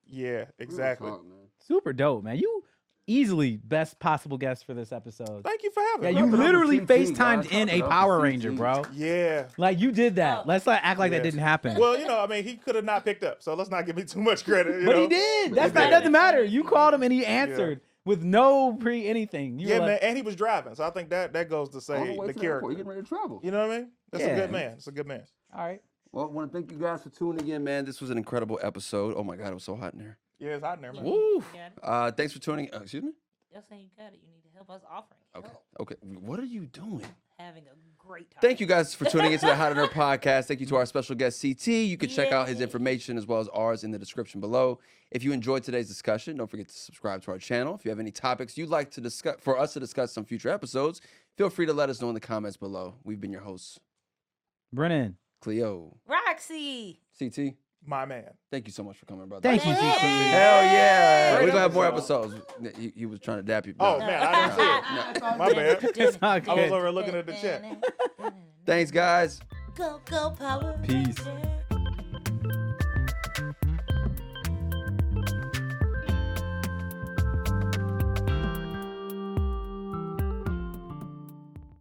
Yeah, exactly. Talk, man. super dope, man. You easily best possible guest for this episode. Thank you for having Yeah, me. you Clap it up literally for CT, FaceTimed guys. in Clap a it up Power for Ranger, CT. bro. Yeah. Like you did that. Let's not act like that Yeah. didn't happen. Well, I mean, he could have not picked up, so let's not give me too much credit. But know? he did. That's He not did. doesn't matter. You called him and he answered with no anything. You Yeah, were man, like, and he was driving, so I think that goes to On say the way the to the airport. character. You getting ready to travel. You know what I mean? That's a Yeah. good man. It's a good man. all right. Well, I want to thank you guys for tuning in, man. Man, this was an incredible episode. Oh my God, it was so hot in there. Yeah, it's hot in there, man. Woo. Got it? Thanks for tuning. Excuse me. Y'all saying you got it. You need to help us offering. Okay. help. Okay. What are you doing? Having a great time. Thank you guys for tuning into the Hot and Nerd podcast. Thank you to our special guest, CT. You can check out his Yay. information as well as ours in the description below. If you enjoyed today's discussion, don't forget to subscribe to our channel. If you have any topics you'd like to discuss for us to discuss some future episodes, feel free to let us know in the comments below. We've been your hosts, Brennan. Cleo, Roxy. CT. My man. Thank you so much for coming, brother. Thank you, Hey. CT. Hell yeah. Great We're gonna have more episode. episodes. He was trying to dap you. Oh, No. man, I didn't see it. My bad. It's all I was good. over looking at the chat. Thanks, guys. Go, go, Power Peace. Rangers.